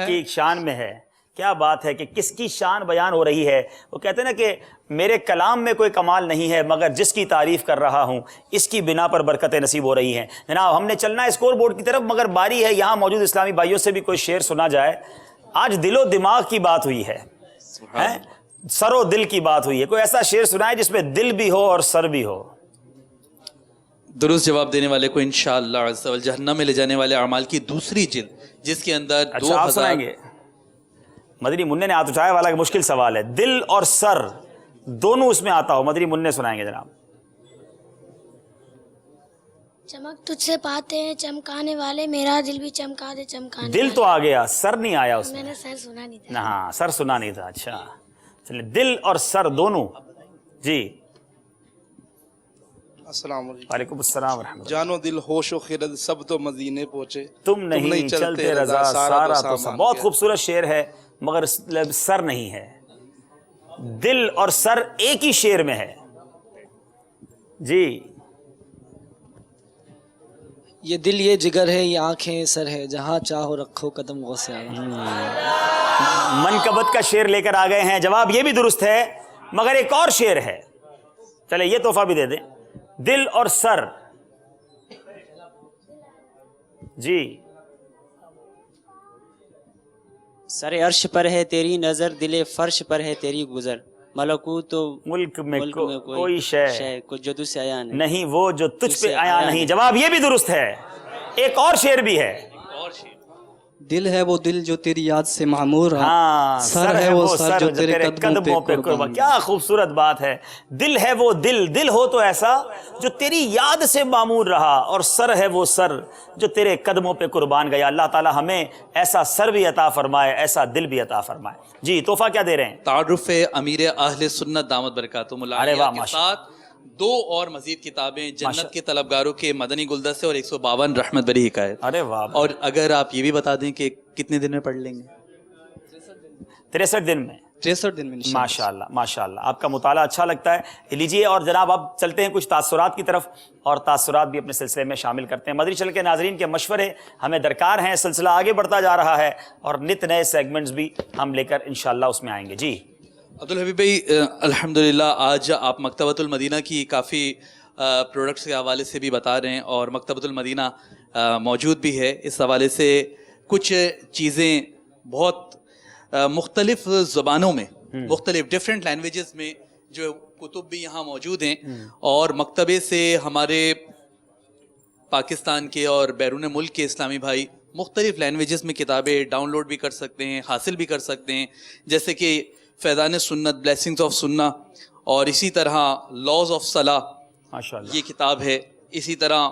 کی شان میں ہے. کیا بات ہے کہ کس کی شان بیان ہو رہی ہے. وہ کہتے ہیں نا کہ میرے کلام میں کوئی کمال نہیں ہے، مگر جس کی تعریف کر رہا ہوں اس کی بنا پر برکتیں نصیب ہو رہی ہیں. جناب ہم نے چلنا ہے اسکور بورڈ کی طرف، مگر باری ہے یہاں موجود اسلامی بھائیوں سے بھی کوئی شعر سنا جائے. آج دل و دماغ کی بات ہوئی ہے، سر و دل کی بات ہوئی ہے. کوئی ایسا شعر سنائے جس میں دل بھی ہو اور سر بھی ہو. درست جواب دینے والے کو انشاءاللہ عز و جل جہنم میں لے جانے والے اعمال کی دوسری جلد، جس کے اندر اچھا آپ سنائیں گے؟ مدنی منع نے ہاتھ اٹھایا، والا کہ مشکل سوال ہے. دل اور سر دونوں اس میں آتا ہو. مدنی منع سنائیں گے جناب. چمک تجھ سے پاتے ہیں چمکانے والے، میرا دل بھی چمکا دے چمکانے. دل تو آ گیا، سر نہیں آیا اس میں نے سر سنا نہیں تھا. ہاں سر سنا نہیں تھا. اچھا چلے، دل اور سر دونوں. جی السلام علیکم. وعلیکم السلام ورحمۃ اللہ. جانو دل ہوش و خرد سب تو مدینے پہنچے، تم نہیں چلتے رضا سارا تو سامان. بہت خوبصورت شعر ہے، مگر سر نہیں ہے. دل اور سر ایک ہی شعر میں ہے. جی یہ دل یہ جگر ہے، یہ آنکھیں سر ہے، جہاں چاہو رکھو قدم غوث اعظم. منقبت کا شعر لے کر آ گئے ہیں. جواب یہ بھی درست ہے، مگر ایک اور شعر ہے. چلے یہ تحفہ بھی دے دیں. دل اور سر. جی سر عرش پر ہے تیری نظر، دل فرش پر ہے تیری گزر، ملکوت تو ملک میں کوئی شے کچھ جو تجھ سے آیا نہیں، وہ جو تجھ پہ آیا نہیں. جواب یہ بھی درست ہے. ایک اور شعر بھی ہے. دل ہے وہ دل جو تیری یاد سے معمور ہے، ہاں سر ہے وہ سر جو تیرے قدموں پہ قربان. کیا خوبصورت بات ہے. دل ہے وہ دل ہو تو ایسا جو تیری یاد سے معمور رہا، اور سر ہے وہ سر جو تیرے قدموں پہ قربان گیا. اللہ تعالی ہمیں ایسا سر بھی عطا فرمائے، ایسا دل بھی عطا فرمائے. جی تحفہ کیا دے رہے ہیں؟ تعارف امیر اہل سنت دامت برکاتہم العالیہ کے ساتھ دو اور مزید کتابیں، جنت کے طلبگاروں کے مدنی گلدستے اور 152 رحمت بری حکایت. ارے واہ. اور اگر آپ یہ بھی بتا دیں کہ کتنے دن میں پڑھ لیں گے؟ 63 دن میں. 63 دن میں. ماشاءاللہ ماشاءاللہ. آپ کا مطالعہ اچھا لگتا ہے. لیجئے اور جناب اب چلتے ہیں کچھ تاثرات کی طرف، اور تاثرات بھی اپنے سلسلے میں شامل کرتے ہیں. مدنی چینل کے ناظرین کے مشورے ہمیں درکار ہیں. سلسلہ آگے بڑھتا جا رہا ہے اور نت نئے سیگمنٹس بھی ہم لے کر انشاءاللہ اس میں آئیں گے. جی عبدالحبیب بھائی، الحمدللہ آج آپ مکتبۃ المدینہ کی کافی پروڈکٹس کے حوالے سے بھی بتا رہے ہیں، اور مکتبۃ المدینہ موجود بھی ہے. اس حوالے سے کچھ چیزیں بہت مختلف زبانوں میں، مختلف ڈفرینٹ لینگویجز میں جو کتب بھی یہاں موجود ہیں، اور مکتبے سے ہمارے پاکستان کے اور بیرون ملک کے اسلامی بھائی مختلف لینگویجز میں کتابیں ڈاؤن لوڈ بھی کر سکتے ہیں، حاصل بھی کر سکتے ہیں، جیسے کہ فیضان سنت، بلیسنگز آف سنہ، اور اسی طرح لاز آف صلاح ماشاءاللہ یہ کتاب ہے. اسی طرح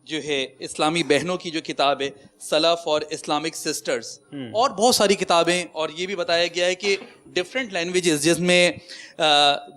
جو ہے اسلامی بہنوں کی جو کتاب ہے صلاح فار اسلامک سسٹرز، اور بہت ساری کتابیں. اور یہ بھی بتایا گیا ہے کہ ڈفرینٹ لینگویجز، جس میں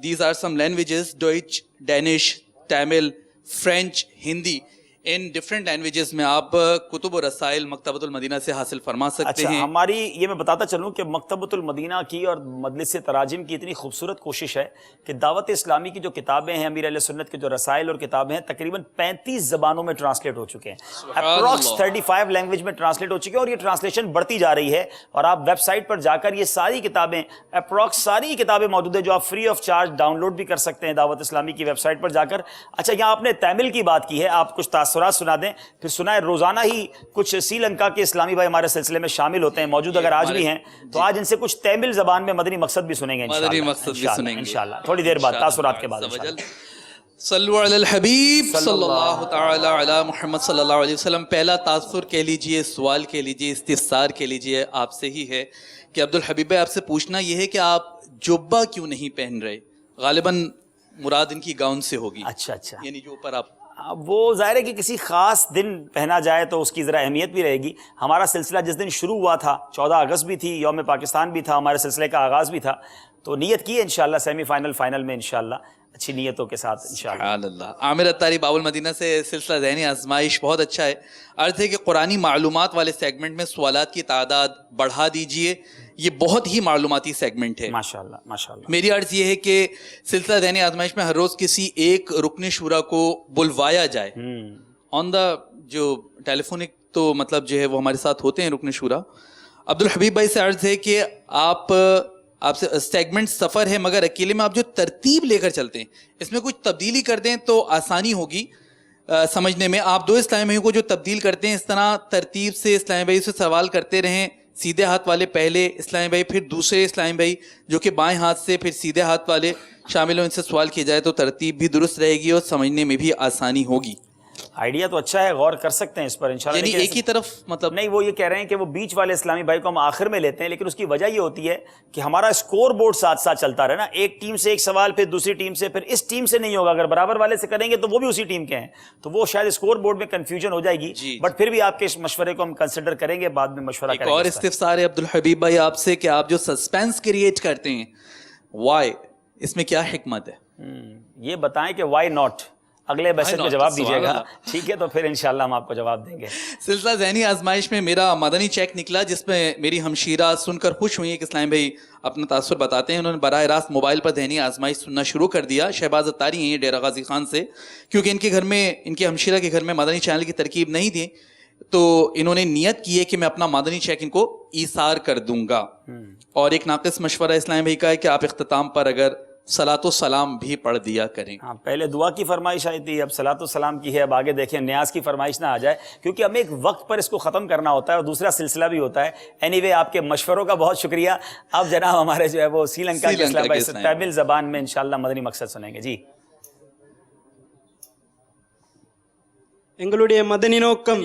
these are some languages Deutsch, Danish, Tamil, French, Hindi, ان ڈفرینٹ لینگویجز میں آپ کتب و رسائل مکتبۃ المدینہ سے حاصل فرما سکتے اچھا ہیں. ہماری یہ میں بتاتا چلوں کہ مکتبۃ المدینہ کی اور مجلس تراجم کی اتنی خوبصورت کوشش ہے کہ دعوت اسلامی کی جو کتابیں ہیں، امیر اہل سنت کے جو رسائل اور کتابیں ہیں، تقریباً 35 زبانوں میں ٹرانسلیٹ ہو چکے ہیں. اپروکس 35 لینگویج میں ٹرانسلیٹ ہو چکے ہیں اور یہ ٹرانسلیشن بڑھتی جا رہی ہے. اور آپ ویب سائٹ پر جا کر یہ ساری کتابیں اپروکس ساری کتابیں موجود ہیں جو آپ free of charge download بھی کر سکتے ہیں دعوت اسلامی کی ویب سائٹ پر جا کر. اچھا یہاں آپ نے تامل کی بات کی ہے، آپ کچھ تاثرات سنا دیں. پھر سنا ہے روزانہ ہی کچھ سری لنکا کے اسلامی بھائی ہمارے سلسلے میں شامل ہوتے ہیں، موجود اگر آج بھی ہیں تو آج ان سے کچھ تامل زبان میں مدنی مقصد بھی سنیں گے انشاءاللہ تھوڑی دیر بعد تاثرات کے بعد. صلو علی الحبیب صلی اللہ تعالی علی محمد صلی اللہ علیہ وسلم. پہلا تاثر کہہ لیجئے، سوال کہہ لیجئے، استفسار کہہ لیجئے آپ سے ہی ہے کہ عبدالحبیب بھائی آپ سے پوچھنا یہ ہے کہ آپ جبہ کیوں نہیں پہن رہے؟ غالباً مراد ان کی گاؤن سے ہوگی. اچھا اچھا، یعنی جو اوپر آپ وہ ظاہر ہے کہ کسی خاص دن پہنا جائے تو اس کی ذرا اہمیت بھی رہے گی. ہمارا سلسلہ جس دن شروع ہوا تھا 14 اگست بھی تھی، یوم پاکستان بھی تھا، ہمارے سلسلے کا آغاز بھی تھا، تو نیت کی ہے انشاءاللہ سیمی فائنل فائنل میں انشاءاللہ اچھی نیتوں کے ساتھ انشاءاللہ. سبحان اللہ. عامر اتاری باب المدینہ سے سلسلہ ذہنی آزمائش بہت اچھا ہے. عرض ہے کہ قرآنی معلومات والے سیگمنٹ میں سوالات کی تعداد بڑھا دیجئے، یہ بہت ہی معلوماتی سیگمنٹ ہے. ماشاءاللہ ماشاءاللہ. میری عرض یہ ہے کہ سلسلہ ذہنی آزمائش میں ہر روز کسی ایک رکن شورا کو بلوایا جائے آن دا جو ٹیلی فونک، تو مطلب جو ہے وہ ہمارے ساتھ ہوتے ہیں رکن شورا. عبدالحبیب بھائی سے عرض ہے کہ آپ سے سیگمنٹ سفر ہے مگر اکیلے میں آپ جو ترتیب لے کر چلتے ہیں اس میں کچھ تبدیلی کر دیں تو آسانی ہوگی سمجھنے میں. آپ دو اسلامی بھائیوں کو جو تبدیل کرتے ہیں اس طرح ترتیب سے اسلامی بھائی سے سوال کرتے رہیں. سیدھے ہاتھ والے پہلے اسلامی بھائی، پھر دوسرے اسلامی بھائی جو کہ بائیں ہاتھ سے، پھر سیدھے ہاتھ والے شامل ہوں، ان سے سوال کیا جائے تو ترتیب بھی درست رہے گی اور سمجھنے میں بھی آسانی ہوگی. آئیڈیا تو اچھا ہے، غور کر سکتے ہیں اس پر انشاءاللہ. یعنی ایک ہی طرف مطلب نہیں، وہ یہ کہہ رہے ہیں کہ وہ بیچ والے اسلامی بھائی کو ہم آخر میں لیتے ہیں، لیکن اس کی وجہ یہ ہوتی ہے کہ ہمارا اسکور بورڈ ساتھ ساتھ چلتا رہے نا. ایک ٹیم سے ایک سوال، پھر دوسری ٹیم سے، پھر اس ٹیم سے نہیں ہوگا. اگر برابر والے سے کریں گے تو وہ بھی اسی ٹیم کے ہیں، تو وہ شاید اسکور بورڈ میں کنفیوژن ہو جائے گی. بٹ پھر بھی آپ کے اس مشورے کو ہم کنسیڈر کریں گے، بعد میں مشورہ کریں گے. ایک اور استفسار ہے عبدالحبیب بھائی آپ سے کہ آپ جو سسپینس کریٹ کرتے ہیں، وائی، اس میں کیا حکمت ہے؟ یہ بتائیں کہ وائی ناٹ. اگلے میسج میں جواب دیجیے گا، ٹھیک ہے؟ تو پھر انشاءاللہ ہم آپ کو جواب دیں گے. سلسلہ ذہنی آزمائش میں میرا مدنی چیک نکلا جس میں میری ہمشیرہ سن کر خوش ہوئی کہ اسلام بھائی اپنا تاثر بتاتے ہیں. انہوں نے براہ راست موبائل پر ذہنی آزمائش سننا شروع کر دیا. شہباز اتاری ہیں یہ ڈیرہ غازی خان سے، کیونکہ ان کے گھر میں، ان کے ہمشیرہ کے گھر میں مدنی چینل کی ترکیب نہیں تھی تو انہوں نے نیت کی ہے کہ میں اپنا مدنی چیک ان کو ایثار کر دوں گا. اور ایک ناقص مشورہ اسلام بھائی کا ہے کہ آپ اختتام پر اگر صلاۃ و سلام بھی پڑھ دیا کریں. ہاں، پہلے دعا کی فرمائش آئی تھی، اب صلاۃ و سلام کی ہے. اب آگے دیکھیں نیاز کی فرمائش نہ آ جائے، کیونکہ ہمیں ایک وقت پر اس کو ختم کرنا ہوتا ہے اور دوسرا سلسلہ بھی ہوتا ہے. اینی وے آپ کے مشوروں کا بہت شکریہ. اب جناب ہمارے جو ہے وہ سری لنکا کے اسلام بھائی سے تامل زبان میں انشاءاللہ مدنی مقصد سنیں گے. جی. எங்களுடைய மதனி நோக்கம்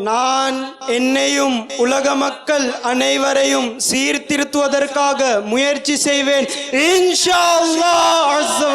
நான் என்னையும் உலக மக்கள் அனைவரையும் சீர்திருத்துவதற்காக முயற்சி செய்வேன் இன்ஷாஅல்லாஹ் அஸ்ஸ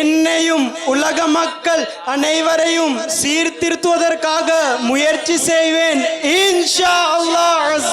என்னையும் உலக மக்கள் அனைவரையும் சீர்திருத்துவதற்காக முயற்சி செய்வேன் இன்ஷாஅல்லாஹ் அஸ்ஸ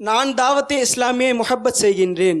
நான் தாவத்தே இஸ்லாமியை முஹப்பத் செய்கின்றேன்.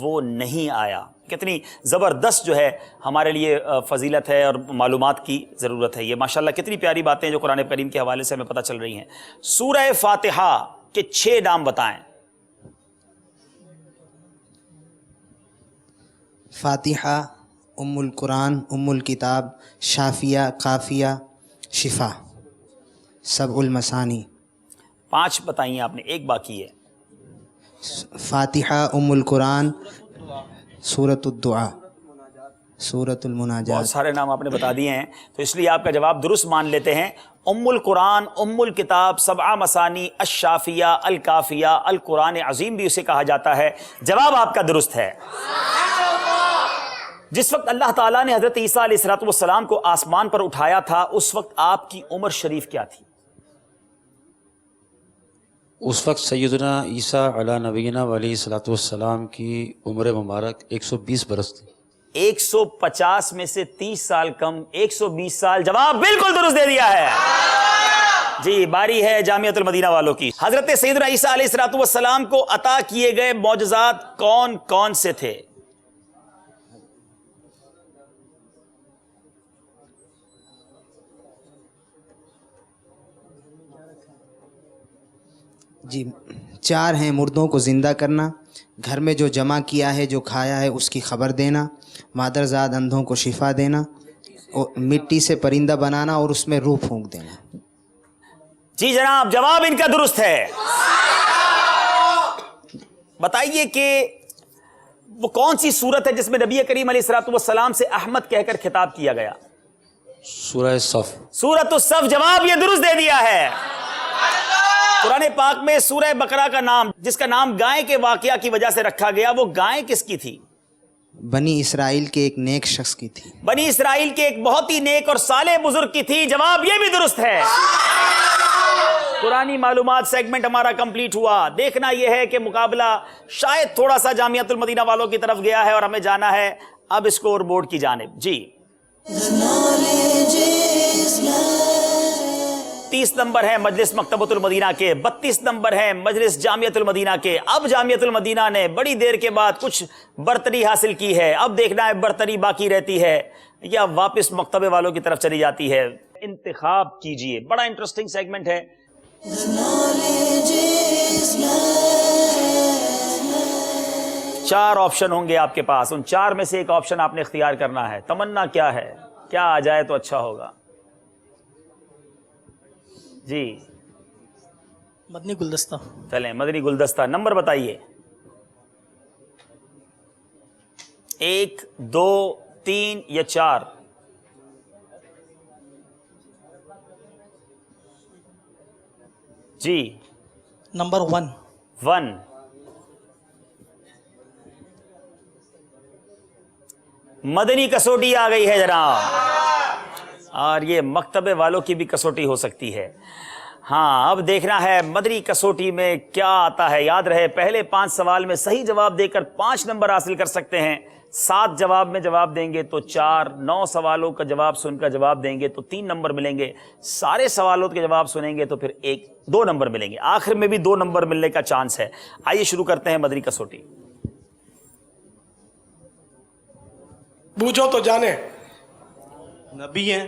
وہ نہیں آیا. کتنی زبردست جو ہے ہمارے لیے فضیلت ہے اور معلومات کی ضرورت ہے. یہ ماشاءاللہ کتنی پیاری باتیں جو قرآن کریم کے حوالے سے ہمیں پتہ چل رہی ہیں. سورہ فاتحہ کے 6 نام بتائیں. فاتحہ، ام القرآن، ام الکتاب، شافیہ، قافیہ، شفا، سبع المثانی. 5 بتائیے آپ نے، ایک باقی ہے. فاتحہ، ام القرآن، سورۃ الدعاء، سورۃ المناجات. بہت سارے نام آپ نے بتا دیے ہیں، تو اس لیے آپ کا جواب درست مان لیتے ہیں. ام القرآن، ام الکتاب، سبع مثانی، الشافیہ، الکافیہ، القرآن عظیم بھی اسے کہا جاتا ہے. جواب آپ کا درست ہے. جس وقت اللہ تعالیٰ نے حضرت عیسیٰ علیہ السلام کو آسمان پر اٹھایا تھا اس وقت آپ کی عمر شریف کیا تھی؟ اس وقت سیدنا عیسیٰ علیہ نبینا علیہ الصلوۃ والسلام کی عمر مبارک 120 برس تھی. 150 میں سے 30 سال کم، 120 سال. جواب بالکل درست دے دیا ہے. جی باری ہے جامعۃ المدینہ والوں کی. حضرت سیدنا عیسیٰ علیہ السلام کو عطا کیے گئے معجزات کون کون سے تھے؟ جی 4 ہیں. مردوں کو زندہ کرنا، گھر میں جو جمع کیا ہے جو کھایا ہے اس کی خبر دینا، مادرزاد اندھوں کو شفا دینا، اور مٹی سے پرندہ بنانا اور اس میں روح پھونک دینا. جی جناب جواب ان کا درست ہے. بتائیے کہ وہ کون سی صورت ہے جس میں نبی کریم علیہ السلام سے احمد کہہ کر خطاب کیا گیا؟ سورہ صف. سورۃ الصف. جواب یہ درست دے دیا ہے. قرآن پاک میں سورہ بقرہ کا نام جس کا نام گائے کے واقعہ کی وجہ سے رکھا گیا، وہ گائے کس کی تھی؟ بنی اسرائیل کے ایک نیک شخص کی تھی. بنی اسرائیل کے ایک بہت ہی نیک اور صالح بزرگ کی تھی. جواب یہ بھی درست ہے. قرآنی معلومات سیگمنٹ ہمارا کمپلیٹ ہوا. دیکھنا یہ ہے کہ مقابلہ شاید تھوڑا سا جامعۃ المدینہ والوں کی طرف گیا ہے اور ہمیں جانا ہے اب اسکور بورڈ کی جانب. جی 30 نمبر ہے مجلس مکتبۃ المدینہ کے، 32 نمبر ہے مجلس جامعۃ المدینہ کے. اب جامعۃ المدینہ نے بڑی دیر کے بعد کچھ برتری حاصل کی ہے. اب دیکھنا ہے برتری باقی رہتی ہے یا واپس مکتبے والوں کی طرف چلی جاتی ہے. انتخاب کیجئے. بڑا انٹرسٹنگ سیگمنٹ ہے. 4 آپشن ہوں گے آپ کے پاس. ان 4 میں سے ایک آپشن آپ نے اختیار کرنا ہے. تمنا کیا ہے؟ کیا آ جائے تو اچھا ہوگا؟ جی مدنی گلدستہ. چلیں مدنی گلدستہ. نمبر بتائیے. 1 2 3 یا 4؟ جی نمبر 1. مدنی کسوٹی آ گئی ہے جناب، اور یہ مکتبے والوں کی بھی کسوٹی ہو سکتی ہے. ہاں اب دیکھنا ہے مدنی کسوٹی میں کیا آتا ہے. یاد رہے پہلے 5 سوال میں صحیح جواب دے کر 5 نمبر حاصل کر سکتے ہیں. 7 جواب میں جواب دیں گے تو 4. 9 سوالوں کا جواب سن کر جواب دیں گے تو 3 نمبر ملیں گے. سارے سوالوں کے جواب سنیں گے تو پھر 2 نمبر ملیں گے. آخر میں بھی 2 نمبر ملنے کا چانس ہے. آئیے شروع کرتے ہیں مدنی کسوٹی. بوجھو تو جانے. نبی ہیں؟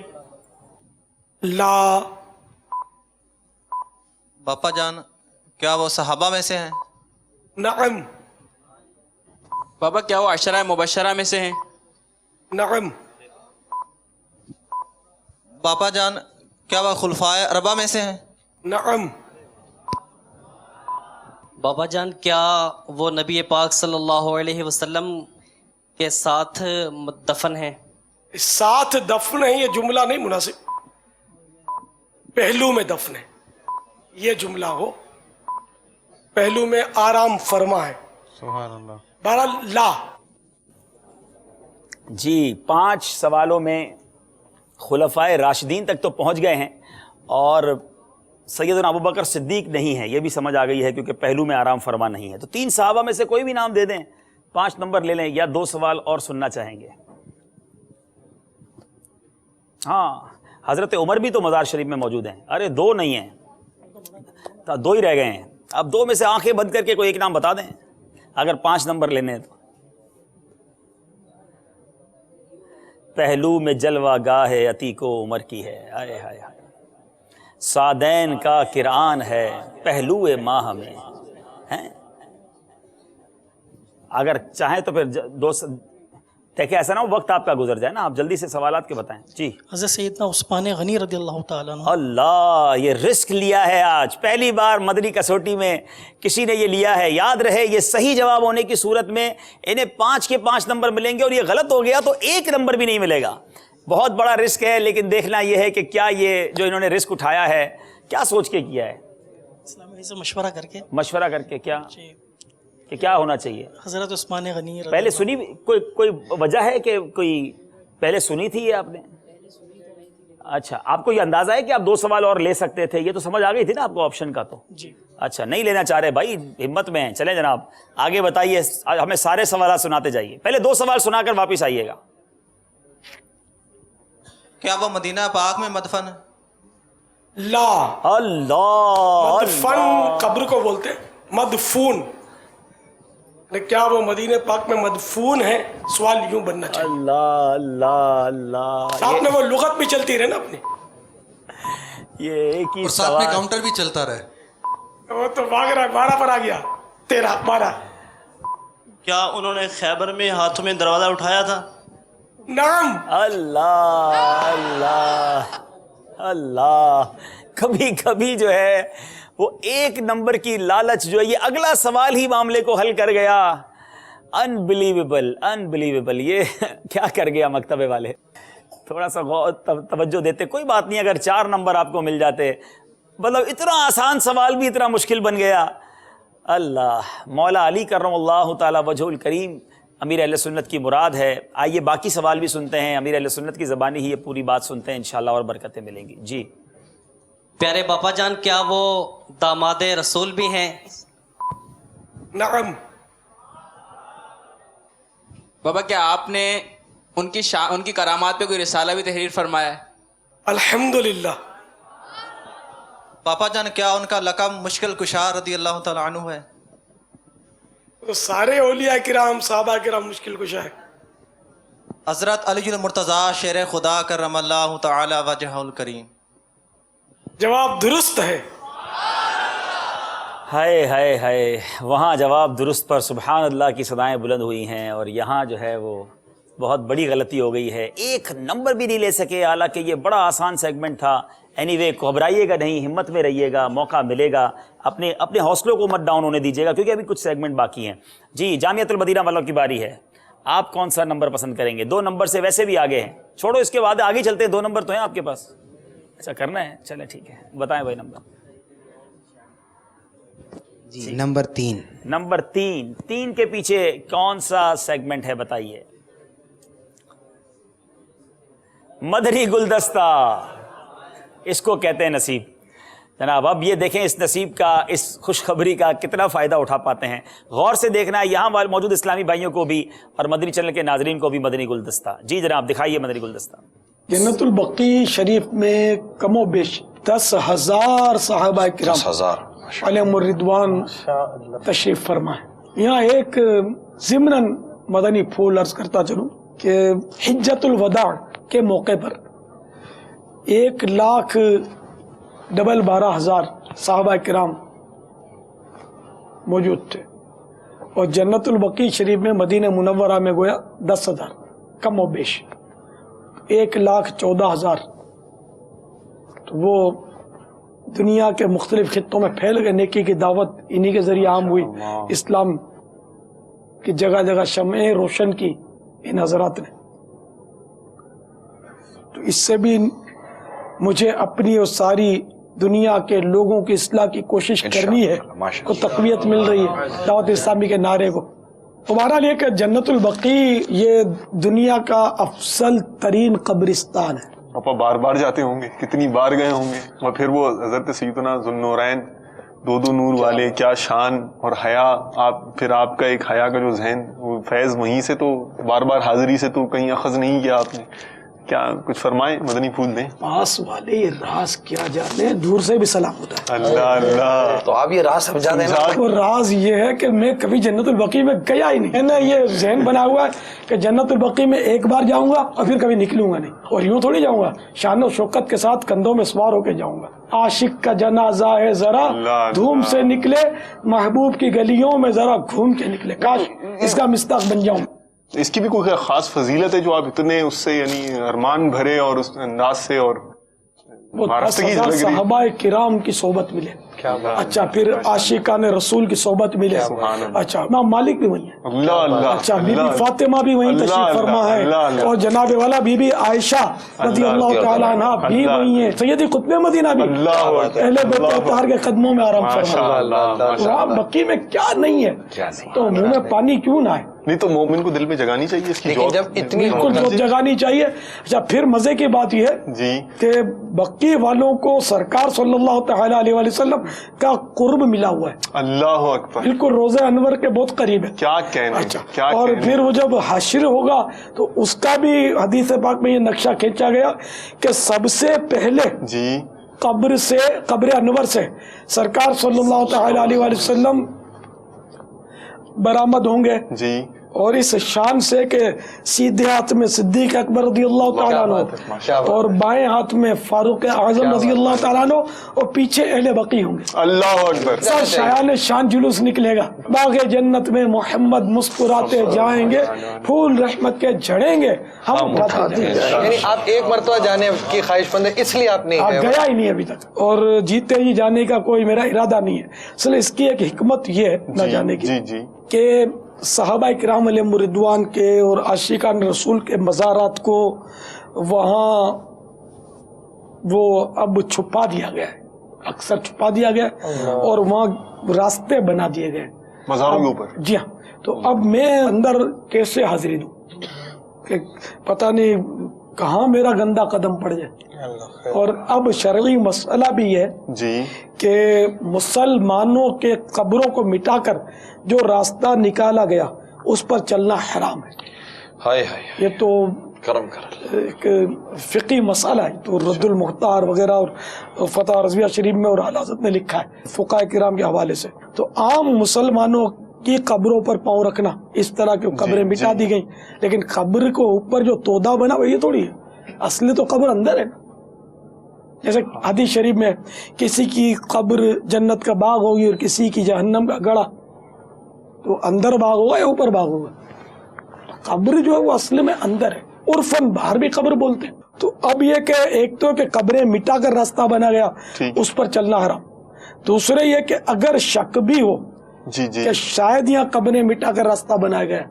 لا. باپا جان کیا وہ صحابہ میں سے ہیں؟ نعم. بابا کیا وہ عشرہ مبشرہ میں سے ہیں؟ نعم. باپا جان کیا وہ خلفائے اربعہ میں سے ہیں؟ نعم. بابا جان کیا وہ نبی پاک صلی اللہ علیہ وسلم کے ساتھ دفن ہیں؟ ساتھ دفن ہے یہ جملہ نہیں مناسب. پہلو میں دفن ہے یہ جملہ ہو. پہلو میں آرام فرما ہے. سبحان اللہ. بہرحال لا. جی 5 سوالوں میں خلفائے راشدین تک تو پہنچ گئے ہیں اور سیدنا ابوبکر صدیق نہیں ہے، یہ بھی سمجھ آ گئی ہے کیونکہ پہلو میں آرام فرما نہیں ہے. تو 3 صحابہ میں سے کوئی بھی نام دے دیں. 5 نمبر لے لیں یا 2 سوال اور سننا چاہیں گے؟ ہاں حضرت عمر بھی تو مزار شریف میں موجود ہیں. ارے 2 نہیں ہیں، 2 ہی رہ گئے ہیں. اب 2 میں سے آنکھیں بند کر کے کوئی ایک نام بتا دیں اگر 5 نمبر لینے تو. پہلو میں جلوہ گاہ عتیق و عمر کی ہے. ہائے ہائے ہائے. سادین کا قرآن ہے پہلو ماہ میں ہیں. اگر چاہیں تو پھر دوست دیکھیں ایسا نہ ہو وقت آپ کا گزر جائے نا, آپ جلدی سے سوالات کے بتائیں. جی حضرت سیدنا عثمان غنی رضی اللہ تعالیٰ عنہ. اللہ, یہ رسک لیا ہے آج پہلی بار مدنی کسوٹی میں کسی نے یہ لیا ہے. یاد رہے یہ صحیح جواب ہونے کی صورت میں انہیں 5 کے 5 نمبر ملیں گے, اور یہ غلط ہو گیا تو 1 نمبر بھی نہیں ملے گا. بہت بڑا رسک ہے, لیکن دیکھنا یہ ہے کہ کیا یہ جو انہوں نے رسک اٹھایا ہے کیا سوچ کے کیا ہے. اسلام علیہ سے مشورہ کر کے کیا کہ کیا ہونا چاہیے. حضرت عثمان غنی پہلے سنی کوئی وجہ ہے کہ کوئی پہلے سنی تھی یہ آپ نے؟ اچھا, آپ کو یہ اندازہ ہے کہ آپ 2 سوال اور لے سکتے تھے, یہ تو سمجھ آ گئی تھی نا آپ کو آپشن کا. تو جی اچھا, نہیں لینا چاہ رہے بھائی, ہمت میں ہیں. چلیں جناب آگے بتائیے, ہمیں سارے سوالات سناتے جائیے. پہلے 2 سوال سنا کر واپس آئیے گا. کیا وہ مدینہ پاک میں مدفن ہے؟ لا, اللہ, مدفن قبر کو بولتے ہیں, مدفون. کیا وہ مدینہ پاک میں مدفون ہے؟ سوال یوں بننا چاہیے. اللہ اللہ اللہ, آپ نے وہ لغت بھی چلتی رہے نا اپنی, یہ ایک ہی اور ساتھ میں کاؤنٹر بھی چلتا رہے. وہ تو بھاگ رہا ہے, 12 پر آ گیا, 13 12. کیا انہوں نے خیبر میں ہاتھوں میں دروازہ اٹھایا تھا؟ نعم. اللہ اللہ اللہ. کبھی کبھی جو ہے وہ 1 نمبر کی لالچ جو ہے, یہ اگلا سوال ہی معاملے کو حل کر گیا. Unbelievable unbelievable. یہ کیا کر گیا مکتبے والے, تھوڑا سا توجہ دیتے. کوئی بات نہیں اگر 4 نمبر آپ کو مل جاتے, مطلب اتنا آسان سوال بھی اتنا مشکل بن گیا. اللہ, مولا علی کرم اللہ تعالی وجہ الکریم امیر اہل سنت کی مراد ہے. آئیے باقی سوال بھی سنتے ہیں, امیر اہل سنت کی زبانی ہی یہ پوری بات سنتے ہیں انشاءاللہ, اور برکتیں ملیں گی. جی پیارے باپا جان, کیا وہ داماد رسول بھی ہیں؟ نعم. بابا کیا آپ نے ان کی کرامات پہ کوئی رسالہ بھی تحریر فرمایا ہے؟ الحمدللہ. پاپا جان, کیا ان کا لقب مشکل کشا رضی اللہ تعالیٰ عنہ ہے؟ تو سارے اولیاء کرام صحابہ کرام مشکل کشا ہے. حضرت علی المرتضیٰ شیر خدا کرم اللہ تعالی وجہ الکریم. جواب درست ہے. ہائے ہائے ہائے, وہاں جواب درست پر سبحان اللہ کی صدائیں بلند ہوئی ہیں, اور یہاں جو ہے وہ بہت بڑی غلطی ہو گئی ہے. 1 نمبر بھی نہیں لے سکے, حالانکہ یہ بڑا آسان سیگمنٹ تھا. اینی وے, گھبرائیے گا نہیں, ہمت میں رہیے گا, موقع ملے گا. اپنے حوصلوں کو مت ڈاؤن ہونے دیجیے گا, کیونکہ ابھی کچھ سیگمنٹ باقی ہیں. جی جامعۃ المدینہ والوں کی باری ہے. آپ کون سا نمبر پسند کریں گے؟ 2 نمبر سے ویسے بھی آگے ہیں, چھوڑو اس کے بعد آگے چلتے ہیں. 2 نمبر تو ہیں آپ کے پاس. اچھا کرنا ہے, چلیں ٹھیک ہے, بتائیں بھائی نمبر. جی نمبر 3. نمبر 3. 3 کے پیچھے کون سا سیگمنٹ ہے بتائیے؟ مدنی گلدستہ, اس کو کہتے ہیں نصیب. جناب اب یہ دیکھیں اس نصیب کا, اس خوشخبری کا کتنا فائدہ اٹھا پاتے ہیں. غور سے دیکھنا ہے یہاں موجود اسلامی بھائیوں کو بھی اور مدنی چینل کے ناظرین کو بھی مدنی گلدستہ. جی جناب دکھائیے مدنی گلدستہ. جنت البقیع شریف میں کم و بیش 10,000 صحابہ کرام علیہم الرضوان تشریف فرما ہے. یہاں ایک ضمناً مدنی پھول عرض کرتا چلوں کہ حجت الوداع کے موقع پر 1,12,000 صحابہ کرام موجود تھے, اور جنت البقیع شریف میں مدینہ منورہ میں گویا 10,000 کم و بیش 1,14,000. تو وہ دنیا کے مختلف خطوں میں پھیل گئے. نیکی کی دعوت انہی کے ذریعے عام ہوئی. اسلام کی جگہ جگہ شمعیں روشن کی ان حضرات نے. تو اس سے بھی مجھے اپنی اور ساری دنیا کے لوگوں کی اصلاح کی کوشش کرنی ہے, کو تقویت مل رہی ہے دعوت اسلامی کے نعرے کو. تمہارا لیے کہ جنت البقیع یہ دنیا کا افضل ترین قبرستان ہے. پاپا بار بار جاتے ہوں گے, کتنی بار گئے ہوں گے, اور پھر وہ حضرت سیدنا ذوالنورین 2 نور والے, کیا شان اور حیا. پھر آپ کا ایک حیا کا جو ذہن, وہ فیض وہیں سے تو بار بار حاضری سے تو کہیں اخذ نہیں کیا آپ نے. کیا کچھ فرمائیں، مدنی پھول دیں. پاس والے یہ راز کیا جانے، دور سے بھی سلام ہوتا ہے. اللہ اللہ. تو آپ یہ راز سمجھا دیں. وہ راز یہ ہے کہ میں کبھی جنت البقیع میں گیا ہی نہیں. میں نے یہ ذہن بنا ہوا ہے کہ جنت البقیع میں ایک بار جاؤں گا اور پھر کبھی نکلوں گا نہیں. اور یوں تھوڑی جاؤں گا، شان و شوکت کے ساتھ کندھوں میں سوار ہو کے جاؤں گا. عاشق کا جنازہ ہے ذرا دھوم سے نکلے، محبوب کی گلیوں میں ذرا گھوم کے نکلے. کاش اس کا مصداق بن جاؤں. اس کی بھی کوئی خاص فضیلت ہے جو آپ اتنے اس سے یعنی ارمان بھرے اور اس انداز سے اور وہ 10,000 صحابہ کرام کی صحبت ملے. اچھا پھر عاشقان رسول کی صحبت ملے. اچھا امام مالک بھی وہیں ہے. اللہ اللہ. اچھا بی بی فاطمہ بھی وہیں تشریف فرما ہے، اور جناب والا بی بی عائشہ رضی اللہ تعالی عنہا بھی وہیں ہیں. سیدی قطب مدینہ بھی اہل بیت اطہار کے قدموں میں آرام فرما. وہاں بقیع میں کیا نہیں ہے تو منہ میں پانی کیوں نہ آئے؟ نہیں تو مومن کو دل میں جگانی چاہیے اس کی بالکل جو جگانی چاہیے. اچھا پھر مزے کی بات یہ ہے جی کہ بقیع والوں کو سرکار صلی اللہ تعالی علیہ وسلم کا قرب ملا ہوا ہے. اللہ اکبر. بالکل روزہ انور کے بہت قریب ہے. کیا کہنے. اچھا اور پھر وہ جب حشر ہوگا تو اس کا بھی حدیث پاک میں یہ نقشہ کھینچا گیا کہ سب سے پہلے جی قبر انور سے سرکار صلی اللہ تعالی علیہ وسلم برآمد ہوں گے جی، اور اس شان سے کہ سیدھے ہاتھ میں صدیق اکبر رضی اللہ تعالیٰ عنہ اور بائیں ہاتھ میں فاروق اعظم رضی اللہ تعالیٰ عنہ اور پیچھے اہل بقیع ہوں گے. اللہ اکبر. سر شایان شان جلوس نکلے گا. باغ جنت میں محمد مسکراتے جائیں گے، پھول رحمت کے جھڑیں گے. ہم یعنی آپ ایک مرتبہ جانے کی خواہش مند ہے اس لیے آپ نہیں گیا ہی نہیں ابھی تک، اور جیتے ہی جانے کا کوئی میرا ارادہ نہیں ہے. اصل اس کی ایک حکمت یہ ہے نہ جانے کی کہ صحابہ کرام علیہم رضوان کے اور عاشقان رسول کے مزارات کو وہاں وہ اب چھپا دیا گیا ہے، اکثر چھپا دیا گیا ہے، اور وہاں راستے بنا دیے گئے مزاروں کے اوپر. جی ہاں. تو اب میں اندر کیسے حاضری دوں کہ پتہ نہیں کہاں میرا گندا قدم پڑ جائے. اور اب شرعی مسئلہ بھی ہے جی کہ مسلمانوں کے قبروں کو مٹا کر جو راستہ نکالا گیا اس پر چلنا حرام ہے. یہ تو ایک فقی مسئلہ ہے. تو رد المختار وغیرہ اور فتح رضویہ شریف میں اور اعلیٰ حضرت نے لکھا ہے فقہاء کرام کے حوالے سے. تو عام مسلمانوں کی قبروں پر پاؤں رکھنا، اس طرح کی قبریں مٹا دی گئیں، لیکن قبر کو اوپر جو تودا بنا وہ یہ تھوڑی ہے، اصلی تو قبر اندر ہے. جیسے حدیث شریف میں کسی کی قبر جنت کا باغ ہوگی اور کسی کی جہنم کا گڑھا، تو اندر باغ ہوگا یا اوپر باغ ہوگا؟ قبر جو ہے وہ اصل میں اندر ہے، عرفاً باہر بھی قبر بولتے ہیں. تو اب یہ کہ ایک تو کہ قبریں مٹا کر راستہ بنا گیا اس پر چلنا حرام. دوسرے یہ کہ اگر شک بھی ہو کہ شاید یہاں قبریں مٹا کر راستہ بنایا گیا